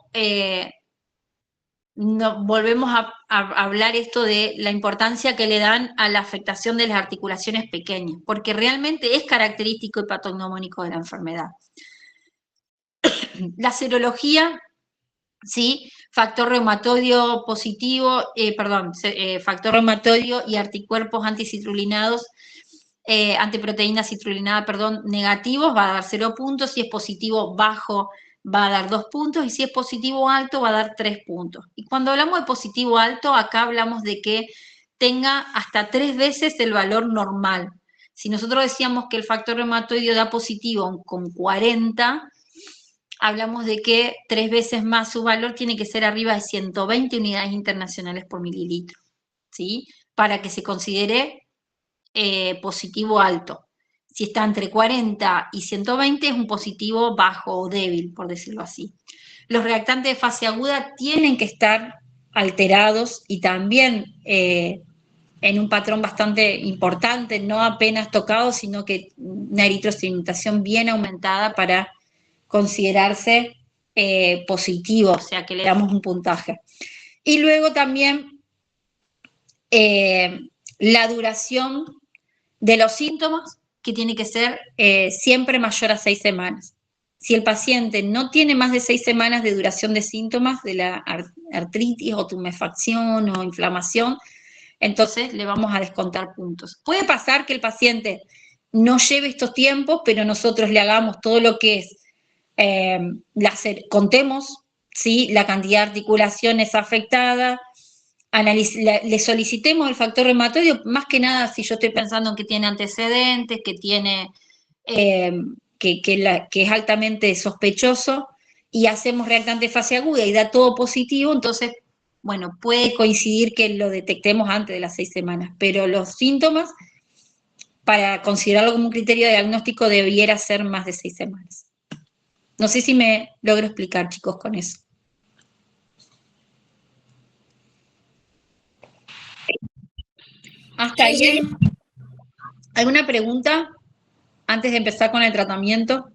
volvemos a hablar esto de la importancia que le dan a la afectación de las articulaciones pequeñas, porque realmente es característico y patognomónico de la enfermedad. La serología, ¿sí? Factor reumatoide positivo, factor reumatoide y anticuerpos anticitrulinados, antiproteína citrulinada, negativos, va a dar 0 puntos. Si es positivo bajo, va a dar 2 puntos, y si es positivo alto, va a dar 3 puntos. Y cuando hablamos de positivo alto, acá hablamos de que tenga hasta 3 veces el valor normal. Si nosotros decíamos que el factor reumatoide da positivo con 40, hablamos de que 3 veces más su valor tiene que ser arriba de 120 unidades internacionales por mililitro, ¿sí? Para que se considere positivo alto. Si está entre 40 y 120 es un positivo bajo o débil, por decirlo así. Los reactantes de fase aguda tienen que estar alterados y también en un patrón bastante importante, no apenas tocado, sino que una eritrosedimentación bien aumentada para considerarse positivo, o sea que le damos un puntaje. Y luego también la duración de los síntomas, que tiene que ser siempre mayor a 6 semanas. Si el paciente no tiene más de 6 semanas de duración de síntomas de la artritis o tumefacción o inflamación, entonces le vamos a descontar puntos. Puede pasar que el paciente no lleve estos tiempos, pero nosotros le hagamos todo lo que es, contemos, ¿sí?, la cantidad de articulaciones afectadas, le solicitemos el factor reumatoide, más que nada si yo estoy pensando en que tiene antecedentes, que tiene que es altamente sospechoso, y hacemos reactante de fase aguda y da todo positivo, entonces, bueno, puede coincidir que lo detectemos antes de las 6 semanas, pero los síntomas, para considerarlo como un criterio de diagnóstico, debiera ser más de 6 semanas. No sé si me logro explicar, chicos, con eso. ¿Hasta ahí? ¿Alguna pregunta antes de empezar con el tratamiento?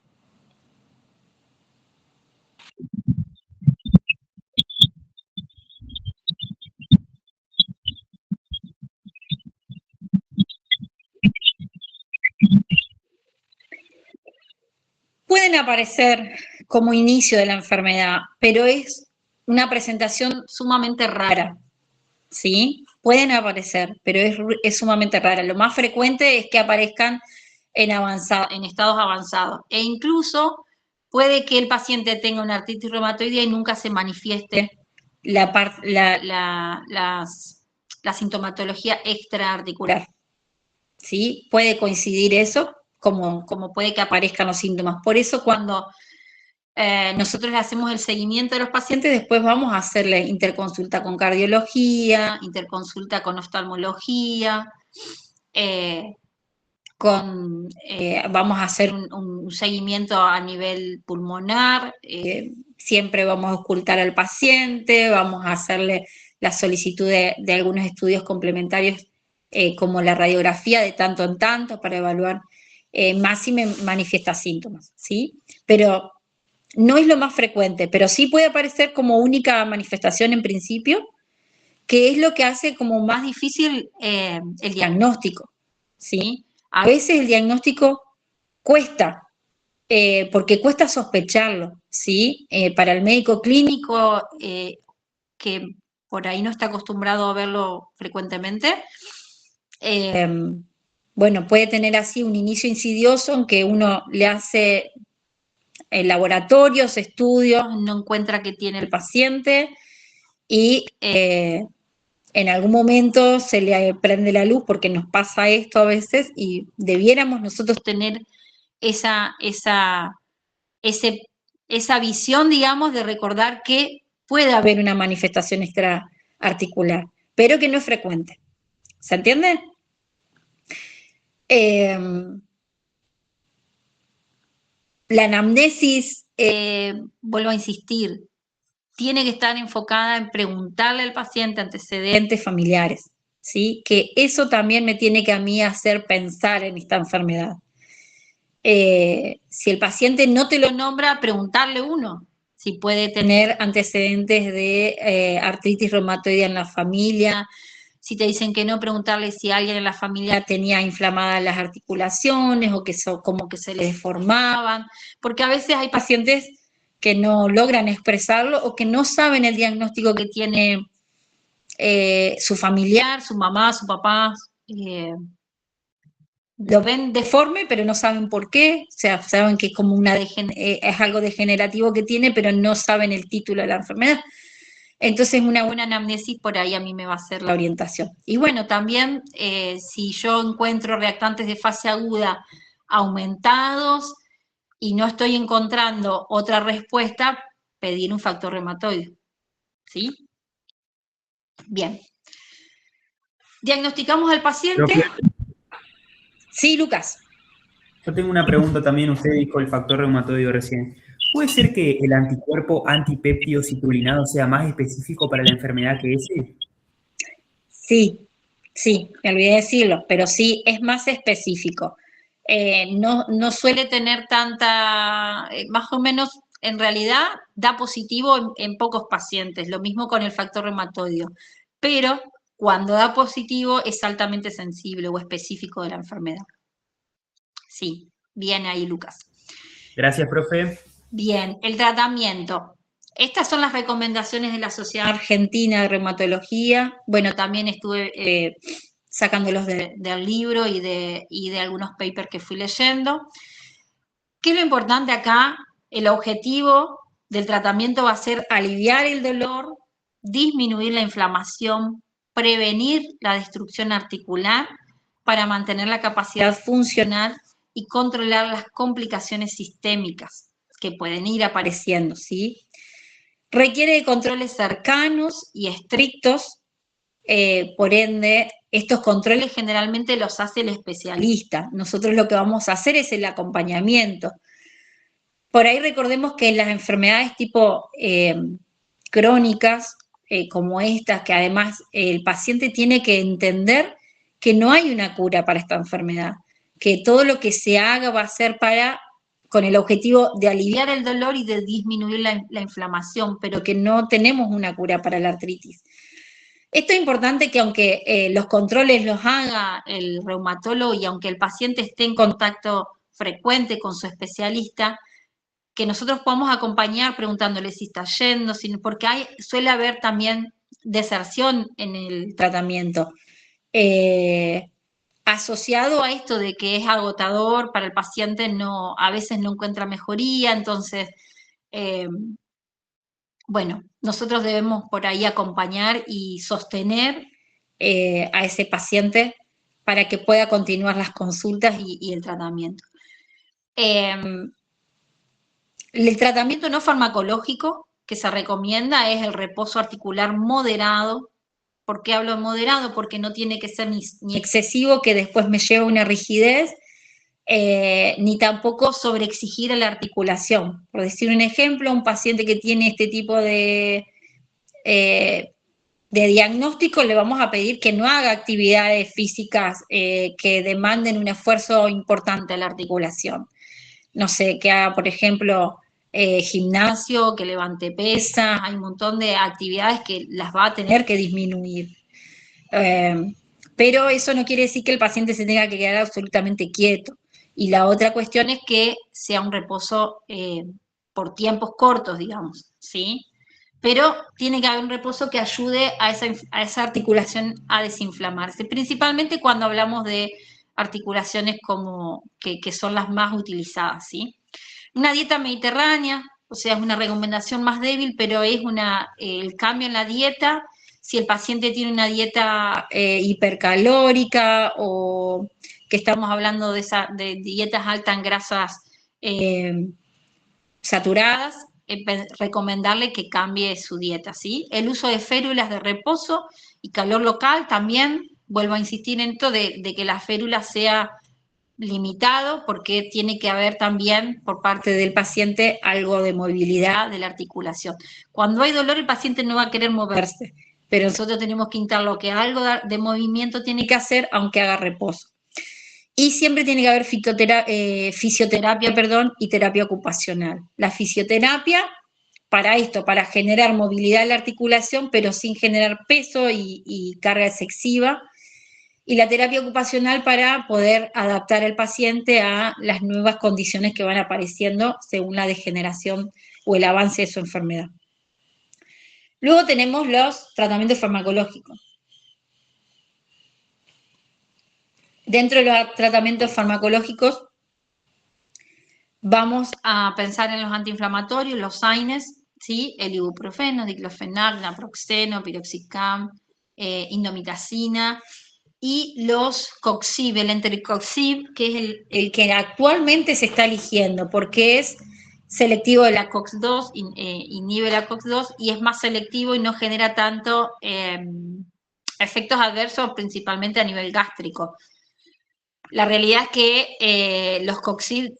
Pueden aparecer como inicio de la enfermedad, pero es una presentación sumamente rara, ¿sí? Pueden aparecer, pero es sumamente rara. Lo más frecuente es que aparezcan en estados avanzados, e incluso puede que el paciente tenga una artritis reumatoide y nunca se manifieste la sintomatología extraarticular, ¿sí? Puede coincidir eso, como puede que aparezcan los síntomas. Por eso cuando nosotros le hacemos el seguimiento de los pacientes, después vamos a hacerle interconsulta con cardiología, interconsulta con oftalmología, vamos a hacer un seguimiento a nivel pulmonar, siempre vamos a ocultar al paciente, vamos a hacerle la solicitud de algunos estudios complementarios, como la radiografía de tanto en tanto, para evaluar más si me manifiesta síntomas, ¿sí? Pero no es lo más frecuente, pero sí puede aparecer como única manifestación en principio, que es lo que hace como más difícil el diagnóstico, ¿sí? A veces el diagnóstico cuesta, porque cuesta sospecharlo, ¿sí? Para el médico clínico, que por ahí no está acostumbrado a verlo frecuentemente, bueno, puede tener así un inicio insidioso en que uno le hace laboratorios, estudios, no encuentra qué tiene el paciente y en algún momento se le prende la luz, porque nos pasa esto a veces, y debiéramos nosotros tener esa visión, digamos, de recordar que puede haber una manifestación extraarticular, pero que no es frecuente. ¿Se entiende? La anamnesis, vuelvo a insistir, tiene que estar enfocada en preguntarle al paciente antecedentes familiares, ¿sí? Que eso también me tiene que a mí hacer pensar en esta enfermedad. Si el paciente no te lo nombra, preguntarle uno si puede tener antecedentes de artritis reumatoide en la familia. Si te dicen que no, preguntarle si alguien en la familia tenía inflamadas las articulaciones o que como que se les deformaban, porque a veces hay pacientes que no logran expresarlo o que no saben el diagnóstico que tiene su familiar, su mamá, su papá. Lo ven deforme, pero no saben por qué, o sea, saben que es como es algo degenerativo que tiene, pero no saben el título de la enfermedad. Entonces, una buena anamnesis por ahí a mí me va a hacer la orientación. Y bueno, también si yo encuentro reactantes de fase aguda aumentados y no estoy encontrando otra respuesta, pedir un factor reumatoide. ¿Sí? Bien. Diagnosticamos al paciente. Sí, Lucas. Yo tengo una pregunta también, usted dijo el factor reumatoide recién. ¿Puede ser que el anticuerpo antipéptido citulinado sea más específico para la enfermedad que ese? Sí, me olvidé decirlo, pero sí es más específico. No suele tener tanta, más o menos, en realidad da positivo en pocos pacientes, lo mismo con el factor reumatoide, pero cuando da positivo es altamente sensible o específico de la enfermedad. Sí, bien ahí, Lucas. Gracias, profe. Bien, el tratamiento. Estas son las recomendaciones de la Sociedad Argentina de Reumatología. Bueno, también estuve sacándolos del libro y de algunos papers que fui leyendo. ¿Qué es lo importante acá? El objetivo del tratamiento va a ser aliviar el dolor, disminuir la inflamación, prevenir la destrucción articular para mantener la capacidad funcional y controlar las complicaciones sistémicas que pueden ir apareciendo, ¿sí? Requiere de controles cercanos y estrictos, por ende, estos controles generalmente los hace el especialista. Nosotros lo que vamos a hacer es el acompañamiento. Por ahí recordemos que las enfermedades tipo crónicas, como estas, que además el paciente tiene que entender que no hay una cura para esta enfermedad, que todo lo que se haga va a ser con el objetivo de aliviar el dolor y de disminuir la inflamación, pero que no tenemos una cura para la artritis. Esto es importante que aunque los controles los haga el reumatólogo y aunque el paciente esté en contacto frecuente con su especialista, que nosotros podamos acompañar preguntándole si está yendo, porque suele haber también deserción en el tratamiento. Asociado a esto de que es agotador para el paciente, a veces no encuentra mejoría, entonces, bueno, nosotros debemos por ahí acompañar y sostener a ese paciente para que pueda continuar las consultas y el tratamiento. El tratamiento no farmacológico que se recomienda es el reposo articular moderado. ¿Por qué hablo de moderado? Porque no tiene que ser ni excesivo, que después me lleva a una rigidez, ni tampoco sobreexigir a la articulación. Por decir un ejemplo, un paciente que tiene este tipo de diagnóstico, le vamos a pedir que no haga actividades físicas que demanden un esfuerzo importante a la articulación. No sé, que haga, por ejemplo, gimnasio, que levante pesas, hay un montón de actividades que las va a tener que disminuir. Pero eso no quiere decir que el paciente se tenga que quedar absolutamente quieto. Y la otra cuestión es que sea un reposo por tiempos cortos, digamos, ¿sí? Pero tiene que haber un reposo que ayude a esa articulación a desinflamarse, principalmente cuando hablamos de articulaciones como que son las más utilizadas, ¿sí? Una dieta mediterránea, o sea, es una recomendación más débil, pero es el cambio en la dieta. Si el paciente tiene una dieta hipercalórica o que estamos hablando de dietas altas en grasas saturadas, recomendarle que cambie su dieta, ¿sí? El uso de férulas de reposo y calor local también, vuelvo a insistir en esto de que la férula sea limitado, porque tiene que haber también por parte del paciente algo de movilidad de la articulación. Cuando hay dolor, el paciente no va a querer moverse, pero nosotros tenemos que indicarlo que algo de movimiento tiene que hacer, aunque haga reposo. Y siempre tiene que haber fisioterapia, y terapia ocupacional. La fisioterapia para esto, para generar movilidad en la articulación, pero sin generar peso y carga excesiva. Y la terapia ocupacional para poder adaptar al paciente a las nuevas condiciones que van apareciendo según la degeneración o el avance de su enfermedad. Luego tenemos los tratamientos farmacológicos. Dentro de los tratamientos farmacológicos vamos a pensar en los antiinflamatorios, los AINES, ¿sí? El ibuprofeno, diclofenac, naproxeno, piroxicam, indomitacina, y los COXIB, el entericoxib, que es el que actualmente se está eligiendo, porque es selectivo de la COX-2, inhibe la COX-2 y es más selectivo y no genera tanto efectos adversos, principalmente a nivel gástrico. La realidad es que los COXIB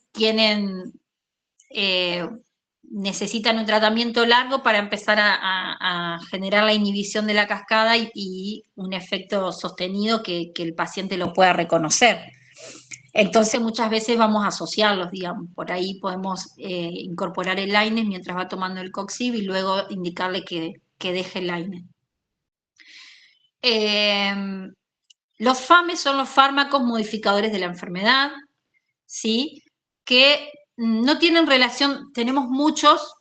necesitan un tratamiento largo para empezar a generar la inhibición de la cascada y un efecto sostenido que el paciente lo pueda reconocer. Entonces muchas veces vamos a asociarlos, digamos, por ahí podemos incorporar el AINES mientras va tomando el COXIB y luego indicarle que deje el AINES. Los FAMES son los fármacos modificadores de la enfermedad, ¿sí? Que no tienen relación, tenemos muchos,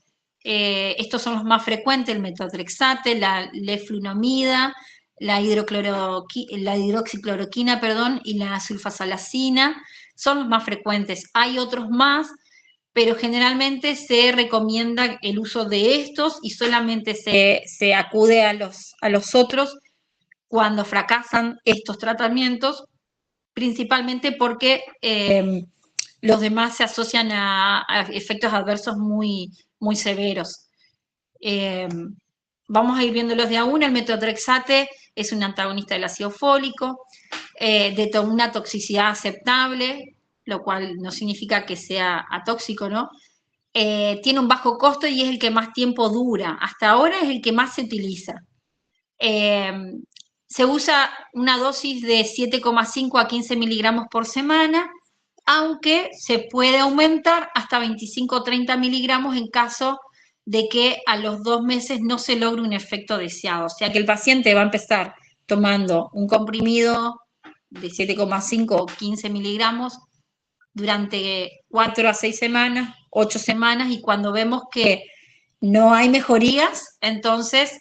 estos son los más frecuentes, el metotrexate, la leflunomida, la hidroxicloroquina, y la sulfasalacina, son los más frecuentes. Hay otros más, pero generalmente se recomienda el uso de estos y solamente se acude a los otros cuando fracasan estos tratamientos, principalmente porque los demás se asocian a efectos adversos muy, muy severos. Vamos a ir viéndolos de a uno. El metotrexate es un antagonista del ácido fólico, de una toxicidad aceptable, lo cual no significa que sea atóxico, ¿no? Tiene un bajo costo y es el que más tiempo dura. Hasta ahora es el que más se utiliza. Se usa una dosis de 7,5 a 15 miligramos por semana, aunque se puede aumentar hasta 25 o 30 miligramos en caso de que a los 2 meses no se logre un efecto deseado. O sea que el paciente va a empezar tomando un comprimido de 7,5 o 15 miligramos durante 4 a 6 semanas, 8 semanas, y cuando vemos que no hay mejorías, entonces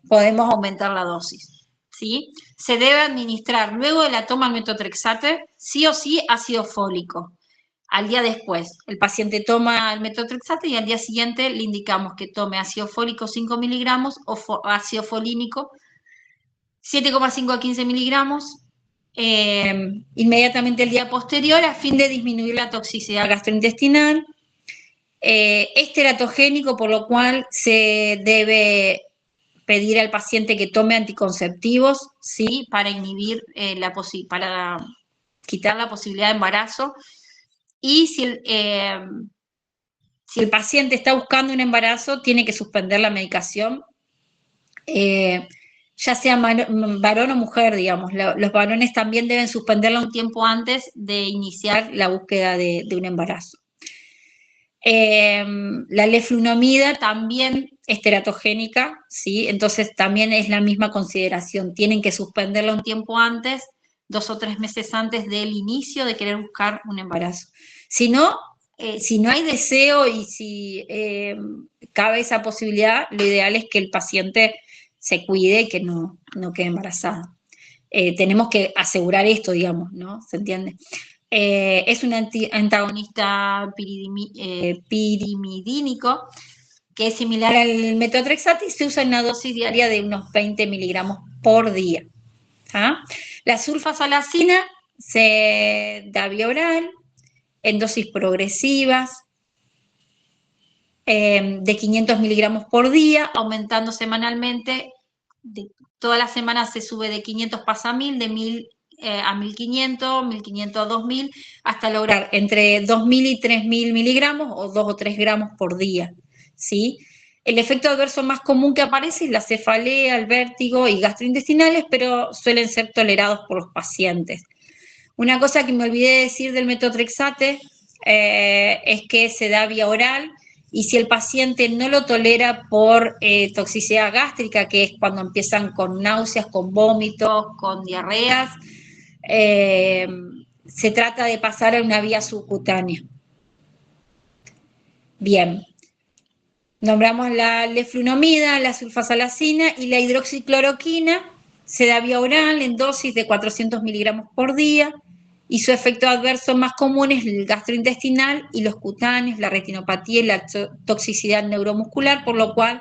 podemos aumentar la dosis, ¿sí? Se debe administrar luego de la toma del metotrexate, sí o sí, ácido fólico. Al día después, el paciente toma el metotrexate y al día siguiente le indicamos que tome ácido fólico 5 miligramos o ácido folínico 7,5 a 15 miligramos inmediatamente el día posterior a fin de disminuir la toxicidad gastrointestinal. Es teratogénico, por lo cual se debe pedir al paciente que tome anticonceptivos, ¿sí? Para inhibir, para quitar la posibilidad de embarazo. Y si el paciente está buscando un embarazo, tiene que suspender la medicación, ya sea varón o mujer, digamos. Los varones también deben suspenderla un tiempo antes de iniciar la búsqueda de un embarazo. La leflunomida también es teratogénica, ¿sí? Entonces también es la misma consideración. Tienen que suspenderla un tiempo antes, 2 o 3 meses antes del inicio de querer buscar un embarazo. Si no hay deseo y si cabe esa posibilidad, lo ideal es que el paciente se cuide y que no quede embarazada. Tenemos que asegurar esto, digamos, ¿no? ¿Se entiende? Es un antagonista pirimidínico que es similar al metotrexate y se usa en una dosis diaria de unos 20 miligramos por día. ¿tá? La sulfasalacina se da vía oral, en dosis progresivas, de 500 miligramos por día, aumentando semanalmente. Todas las semanas se sube de 500 pasa a 1000, de 1000 a 1500, 1500 a 2000, hasta lograr entre 2000 y 3000 miligramos o 2 o 3 gramos por día, ¿sí? El efecto adverso más común que aparece es la cefalea, el vértigo y gastrointestinales, pero suelen ser tolerados por los pacientes. Una cosa que me olvidé de decir del metotrexate es que se da vía oral, y si el paciente no lo tolera por toxicidad gástrica, que es cuando empiezan con náuseas, con vómitos, con diarreas, se trata de pasar a una vía subcutánea. Bien. Nombramos la leflunomida, la sulfasalacina y la hidroxicloroquina. Se da vía oral en dosis de 400 miligramos por día, y su efecto adverso más común es el gastrointestinal y los cutáneos, la retinopatía y la toxicidad neuromuscular, por lo cual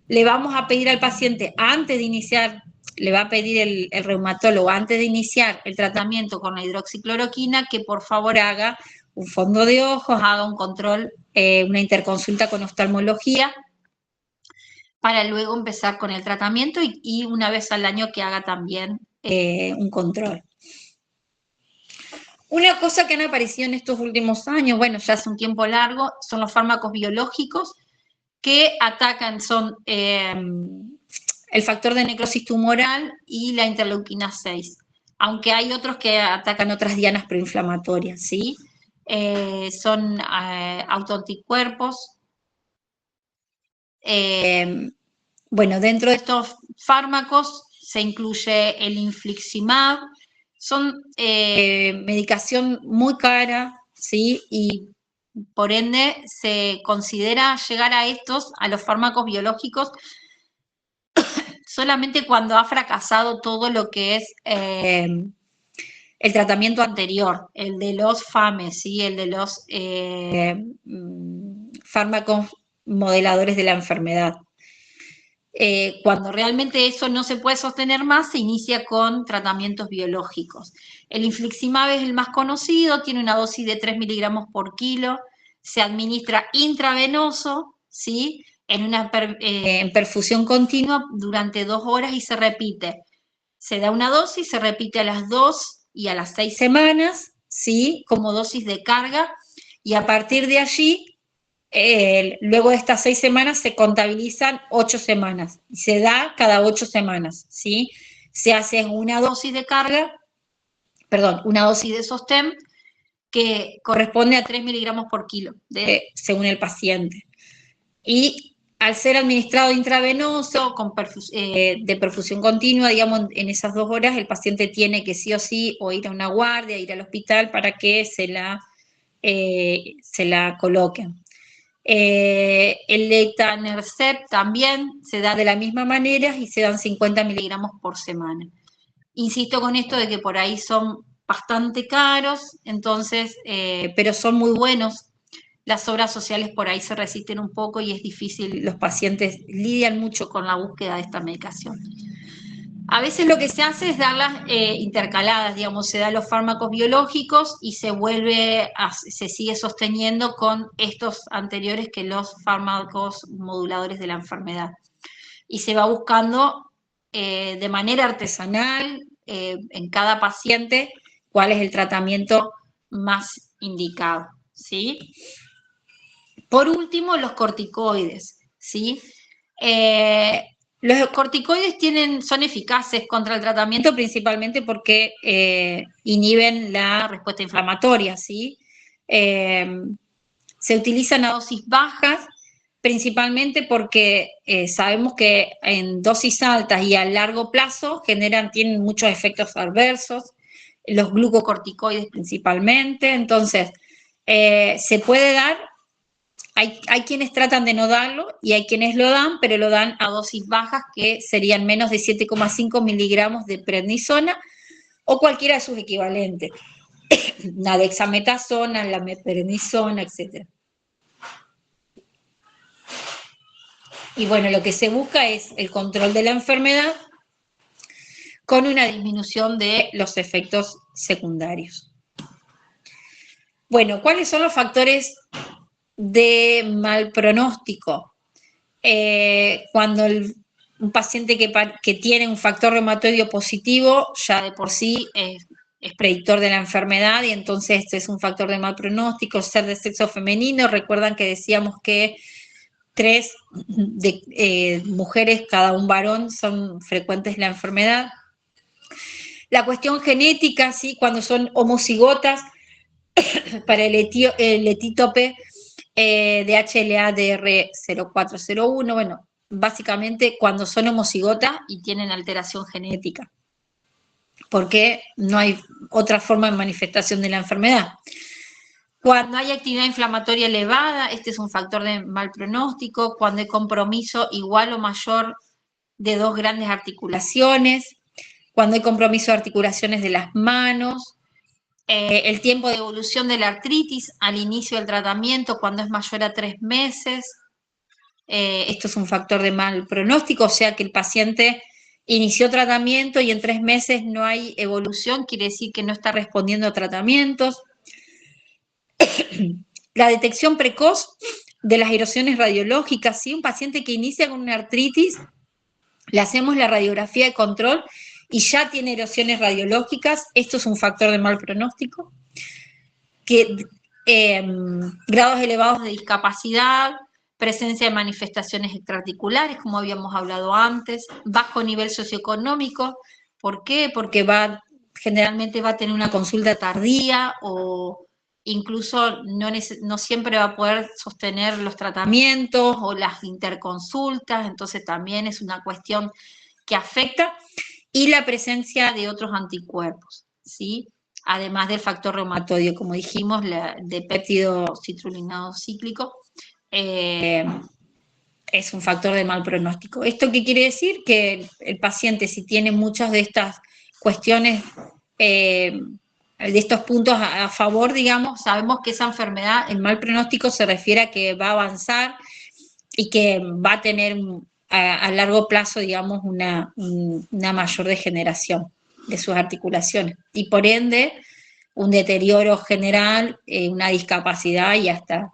le vamos a pedir al paciente, antes de iniciar, le va a pedir el reumatólogo, antes de iniciar el tratamiento con la hidroxicloroquina, que por favor haga un fondo de ojos, haga un control, una interconsulta con oftalmología, para luego empezar con el tratamiento, y una vez al año que haga también un control. Una cosa que han aparecido en estos últimos años, bueno, ya hace un tiempo largo, son los fármacos biológicos que atacan, son el factor de necrosis tumoral y la interleuquina 6, aunque hay otros que atacan otras dianas proinflamatorias, ¿sí? Son autoanticuerpos. Bueno, dentro de estos fármacos se incluye el infliximab. Son medicación muy cara, ¿sí? Y por ende se considera llegar a los fármacos biológicos, solamente cuando ha fracasado todo lo que es el tratamiento anterior, el de los FAMES, ¿sí? El de los fármacos modeladores de la enfermedad. Cuando realmente eso no se puede sostener más, se inicia con tratamientos biológicos. El infliximab es el más conocido, tiene una dosis de 3 miligramos por kilo, se administra intravenoso, ¿sí? En perfusión continua durante 2 horas, y se repite. Se da una dosis, se repite a las 2 y a las 6 semanas, ¿sí? Como dosis de carga, y a partir de allí, luego de estas 6 semanas se contabilizan 8 semanas, y se da cada 8 semanas, ¿sí? Se hace una dosis de carga, una dosis de sostén, que corresponde a 3 miligramos por kilo, según el paciente. Y al ser administrado intravenoso, de perfusión continua, digamos, en esas 2 horas, el paciente tiene que sí o sí o ir a una guardia, ir al hospital para que se la coloquen. El etanercept también se da de la misma manera, y se dan 50 miligramos por semana. Insisto con esto de que por ahí son bastante caros, entonces, pero son muy buenos. Las obras sociales por ahí se resisten un poco y es difícil, los pacientes lidian mucho con la búsqueda de esta medicación. A veces lo que se hace es darlas intercaladas, digamos, se da los fármacos biológicos y se sigue sosteniendo con estos anteriores, que los fármacos moduladores de la enfermedad. Y se va buscando de manera artesanal en cada paciente cuál es el tratamiento más indicado, ¿sí? Por último, los corticoides, ¿sí? Los corticoides son eficaces contra el tratamiento, principalmente porque inhiben la respuesta inflamatoria, ¿sí? Se utilizan a dosis bajas, principalmente porque sabemos que en dosis altas y a largo plazo tienen muchos efectos adversos, los glucocorticoides principalmente. Entonces, se puede dar. Hay quienes tratan de no darlo y hay quienes lo dan, pero lo dan a dosis bajas, que serían menos de 7,5 miligramos de prednisona o cualquiera de sus equivalentes, la dexametasona, la meprednisona, etc. Y bueno, lo que se busca es el control de la enfermedad con una disminución de los efectos secundarios. Bueno, ¿cuáles son los factores de mal pronóstico? Cuando un paciente que tiene un factor reumatoideo positivo, ya de por sí es predictor de la enfermedad, y entonces este es un factor de mal pronóstico. Ser de sexo femenino, recuerdan que decíamos que 3 mujeres, cada un varón, son frecuentes la enfermedad. La cuestión genética, ¿sí? Cuando son homocigotas, para el etítope de HLA-DR0401, bueno, básicamente cuando son homocigotas y tienen alteración genética, porque no hay otra forma de manifestación de la enfermedad. Cuando hay actividad inflamatoria elevada, este es un factor de mal pronóstico. Cuando hay compromiso igual o mayor de 2 grandes articulaciones, cuando hay compromiso de articulaciones de las manos, el tiempo de evolución de la artritis al inicio del tratamiento, cuando es mayor a 3 meses, esto es un factor de mal pronóstico, o sea que el paciente inició tratamiento y en 3 meses no hay evolución, quiere decir que no está respondiendo a tratamientos. La detección precoz de las erosiones radiológicas, ¿sí? Un paciente que inicia con una artritis, le hacemos la radiografía de control y ya tiene erosiones radiológicas, esto es un factor de mal pronóstico. Grados elevados de discapacidad, presencia de manifestaciones extraarticulares, como habíamos hablado antes, bajo nivel socioeconómico. ¿Por qué? Porque generalmente va a tener una consulta tardía, o incluso no siempre va a poder sostener los tratamientos o las interconsultas, entonces también es una cuestión que afecta. Y la presencia de otros anticuerpos, ¿sí? Además del factor reumatoideo, como dijimos, de péptido citrulinado cíclico, es un factor de mal pronóstico. ¿Esto qué quiere decir? Que el paciente, si tiene muchas de estas cuestiones, de estos puntos a favor, digamos, sabemos que esa enfermedad, el mal pronóstico se refiere a que va a avanzar y que va a tener a largo plazo, digamos, una mayor degeneración de sus articulaciones, y por ende un deterioro general, una discapacidad y hasta,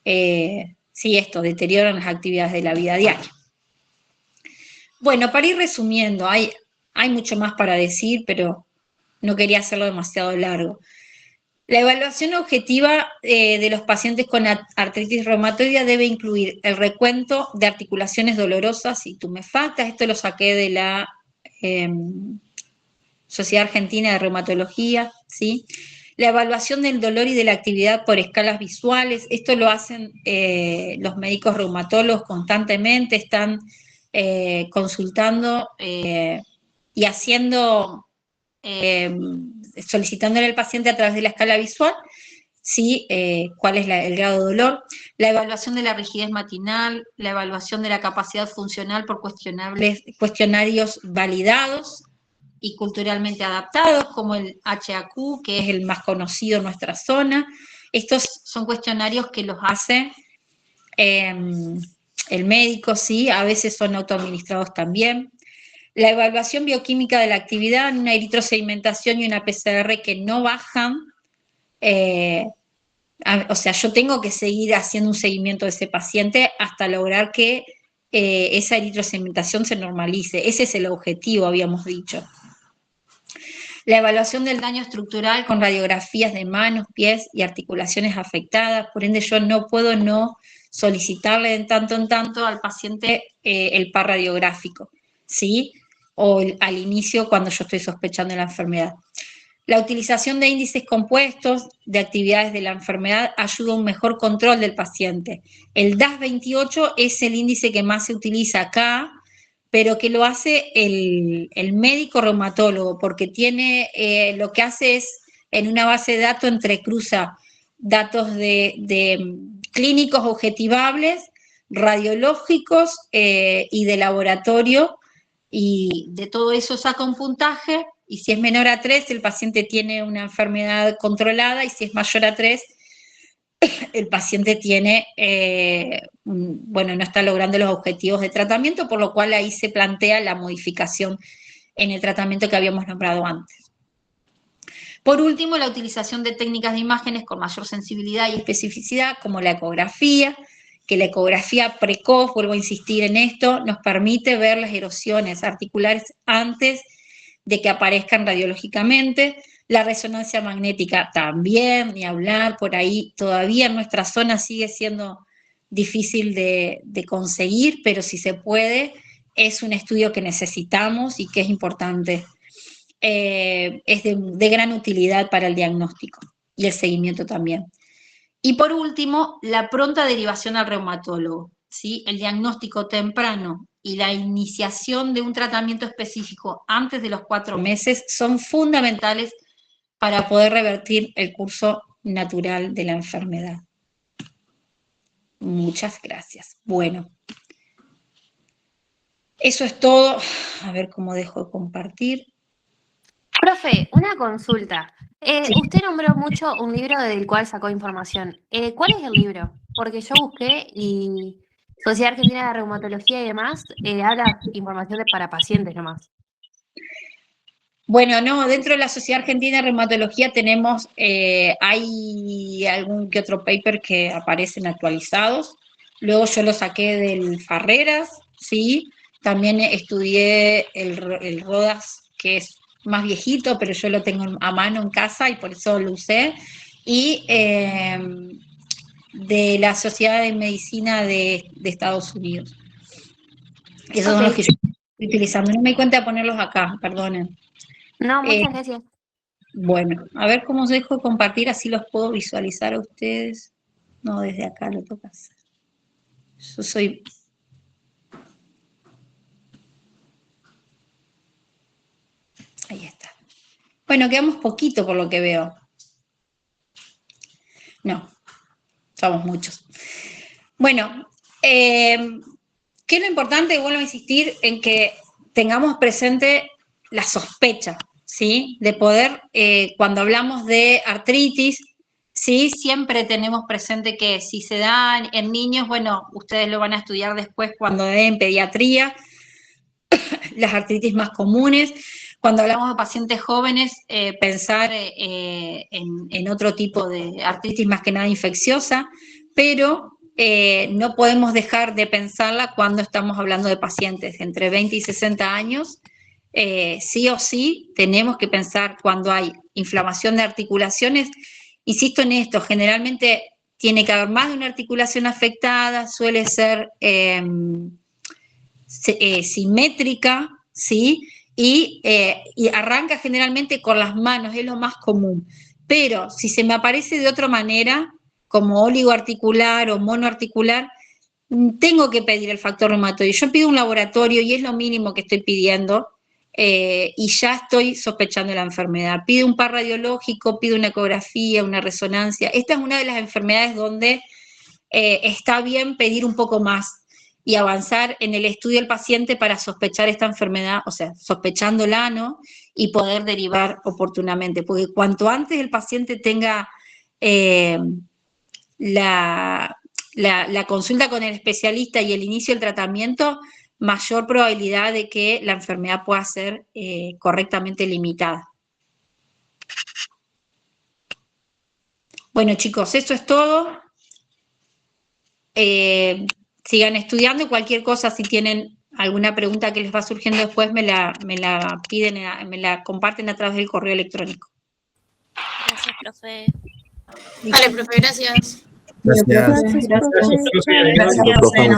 deterioro en las actividades de la vida diaria. Bueno, para ir resumiendo, hay mucho más para decir, pero no quería hacerlo demasiado largo. La evaluación objetiva de los pacientes con artritis reumatoidea debe incluir el recuento de articulaciones dolorosas y tumefactas. Esto lo saqué de la Sociedad Argentina de Reumatología, ¿sí? La evaluación del dolor y de la actividad por escalas visuales. Esto lo hacen los médicos reumatólogos constantemente, están consultando y haciendo, solicitándole al paciente a través de la escala visual, ¿sí? Cuál es el grado de dolor, la evaluación de la rigidez matinal, la evaluación de la capacidad funcional por cuestionarios validados y culturalmente adaptados, como el HAQ, que es el más conocido en nuestra zona. Estos son cuestionarios que los hace el médico, ¿sí? A veces son autoadministrados también. La evaluación bioquímica de la actividad, una eritrosedimentación y una PCR que no bajan, o sea, yo tengo que seguir haciendo un seguimiento de ese paciente hasta lograr que esa eritrosedimentación se normalice. Ese es el objetivo, habíamos dicho. La evaluación del daño estructural con radiografías de manos, pies y articulaciones afectadas, por ende yo no puedo no solicitarle de tanto en tanto al paciente el par radiográfico, ¿sí? O al inicio cuando yo estoy sospechando de la enfermedad. La utilización de índices compuestos de actividades de la enfermedad ayuda a un mejor control del paciente. El DAS28 es el índice que más se utiliza acá, pero que lo hace el médico reumatólogo, porque tiene, lo que hace es, en una base de datos entrecruza datos de clínicos objetivables, radiológicos y de laboratorio, y de todo eso saca un puntaje, y si es menor a 3, el paciente tiene una enfermedad controlada, y si es mayor a 3, el paciente tiene, no está logrando los objetivos de tratamiento, por lo cual ahí se plantea la modificación en el tratamiento que habíamos nombrado antes. Por último, la utilización de técnicas de imágenes con mayor sensibilidad y especificidad, como la ecografía, que la ecografía precoz, vuelvo a insistir en esto, nos permite ver las erosiones articulares antes de que aparezcan radiológicamente. La resonancia magnética también, ni hablar, por ahí todavía en nuestra zona sigue siendo difícil de conseguir, pero si se puede, es un estudio que necesitamos y que es importante. Es de gran utilidad para el diagnóstico y el seguimiento también. Y por último, la pronta derivación al reumatólogo, ¿sí? El diagnóstico temprano y la iniciación de un tratamiento específico antes de los 4 meses son fundamentales para poder revertir el curso natural de la enfermedad. Muchas gracias. Bueno, eso es todo. A ver cómo dejo de compartir. Profe, una consulta. Usted nombró mucho un libro del cual sacó información. ¿Cuál es el libro? Porque yo busqué y Sociedad Argentina de Reumatología y demás habla información para pacientes nomás. Bueno, no, dentro de la Sociedad Argentina de Reumatología tenemos, hay algún que otro paper que aparecen actualizados. Luego yo lo saqué del Farreras, ¿sí? También estudié el Rodas, que es más viejito, pero yo lo tengo a mano en casa y por eso lo usé. Y de la Sociedad de Medicina de Estados Unidos. Esos son los que yo estoy utilizando. No me di cuenta de ponerlos acá, perdonen. No, muchas gracias. Bueno, a ver cómo os dejo de compartir, así los puedo visualizar a ustedes. No, desde acá lo toca hacer. Yo soy... Ahí está. Bueno, quedamos poquito por lo que veo. No, somos muchos. Bueno, ¿qué es lo importante? Vuelvo a insistir en que tengamos presente la sospecha, ¿sí? De poder, cuando hablamos de artritis, ¿sí? Siempre tenemos presente que si se da en niños, bueno, ustedes lo van a estudiar después cuando den pediatría, las artritis más comunes. Cuando hablamos de pacientes jóvenes, pensar en otro tipo de artritis más que nada infecciosa, pero no podemos dejar de pensarla cuando estamos hablando de pacientes entre 20 y 60 años. Sí o sí tenemos que pensar cuando hay inflamación de articulaciones. Insisto en esto, generalmente tiene que haber más de una articulación afectada, suele ser simétrica, ¿sí? Y arranca generalmente con las manos, es lo más común. Pero si se me aparece de otra manera, como oligoarticular o monoarticular, tengo que pedir el factor reumatoide. Yo pido un laboratorio y es lo mínimo que estoy pidiendo y ya estoy sospechando la enfermedad. Pido un par radiológico, pido una ecografía, una resonancia. Esta es una de las enfermedades donde está bien pedir un poco más y avanzar en el estudio del paciente para sospechar esta enfermedad, o sea, sospechándola, ¿no? Y poder derivar oportunamente, porque cuanto antes el paciente tenga la consulta con el especialista y el inicio del tratamiento, mayor probabilidad de que la enfermedad pueda ser correctamente limitada. Bueno, chicos, eso es todo. Sigan estudiando, cualquier cosa, si tienen alguna pregunta que les va surgiendo después, me la piden, me la comparten a través del correo electrónico. Gracias, profe. Vale, profe, gracias. Gracias. Gracias, profe. Gracias, profe.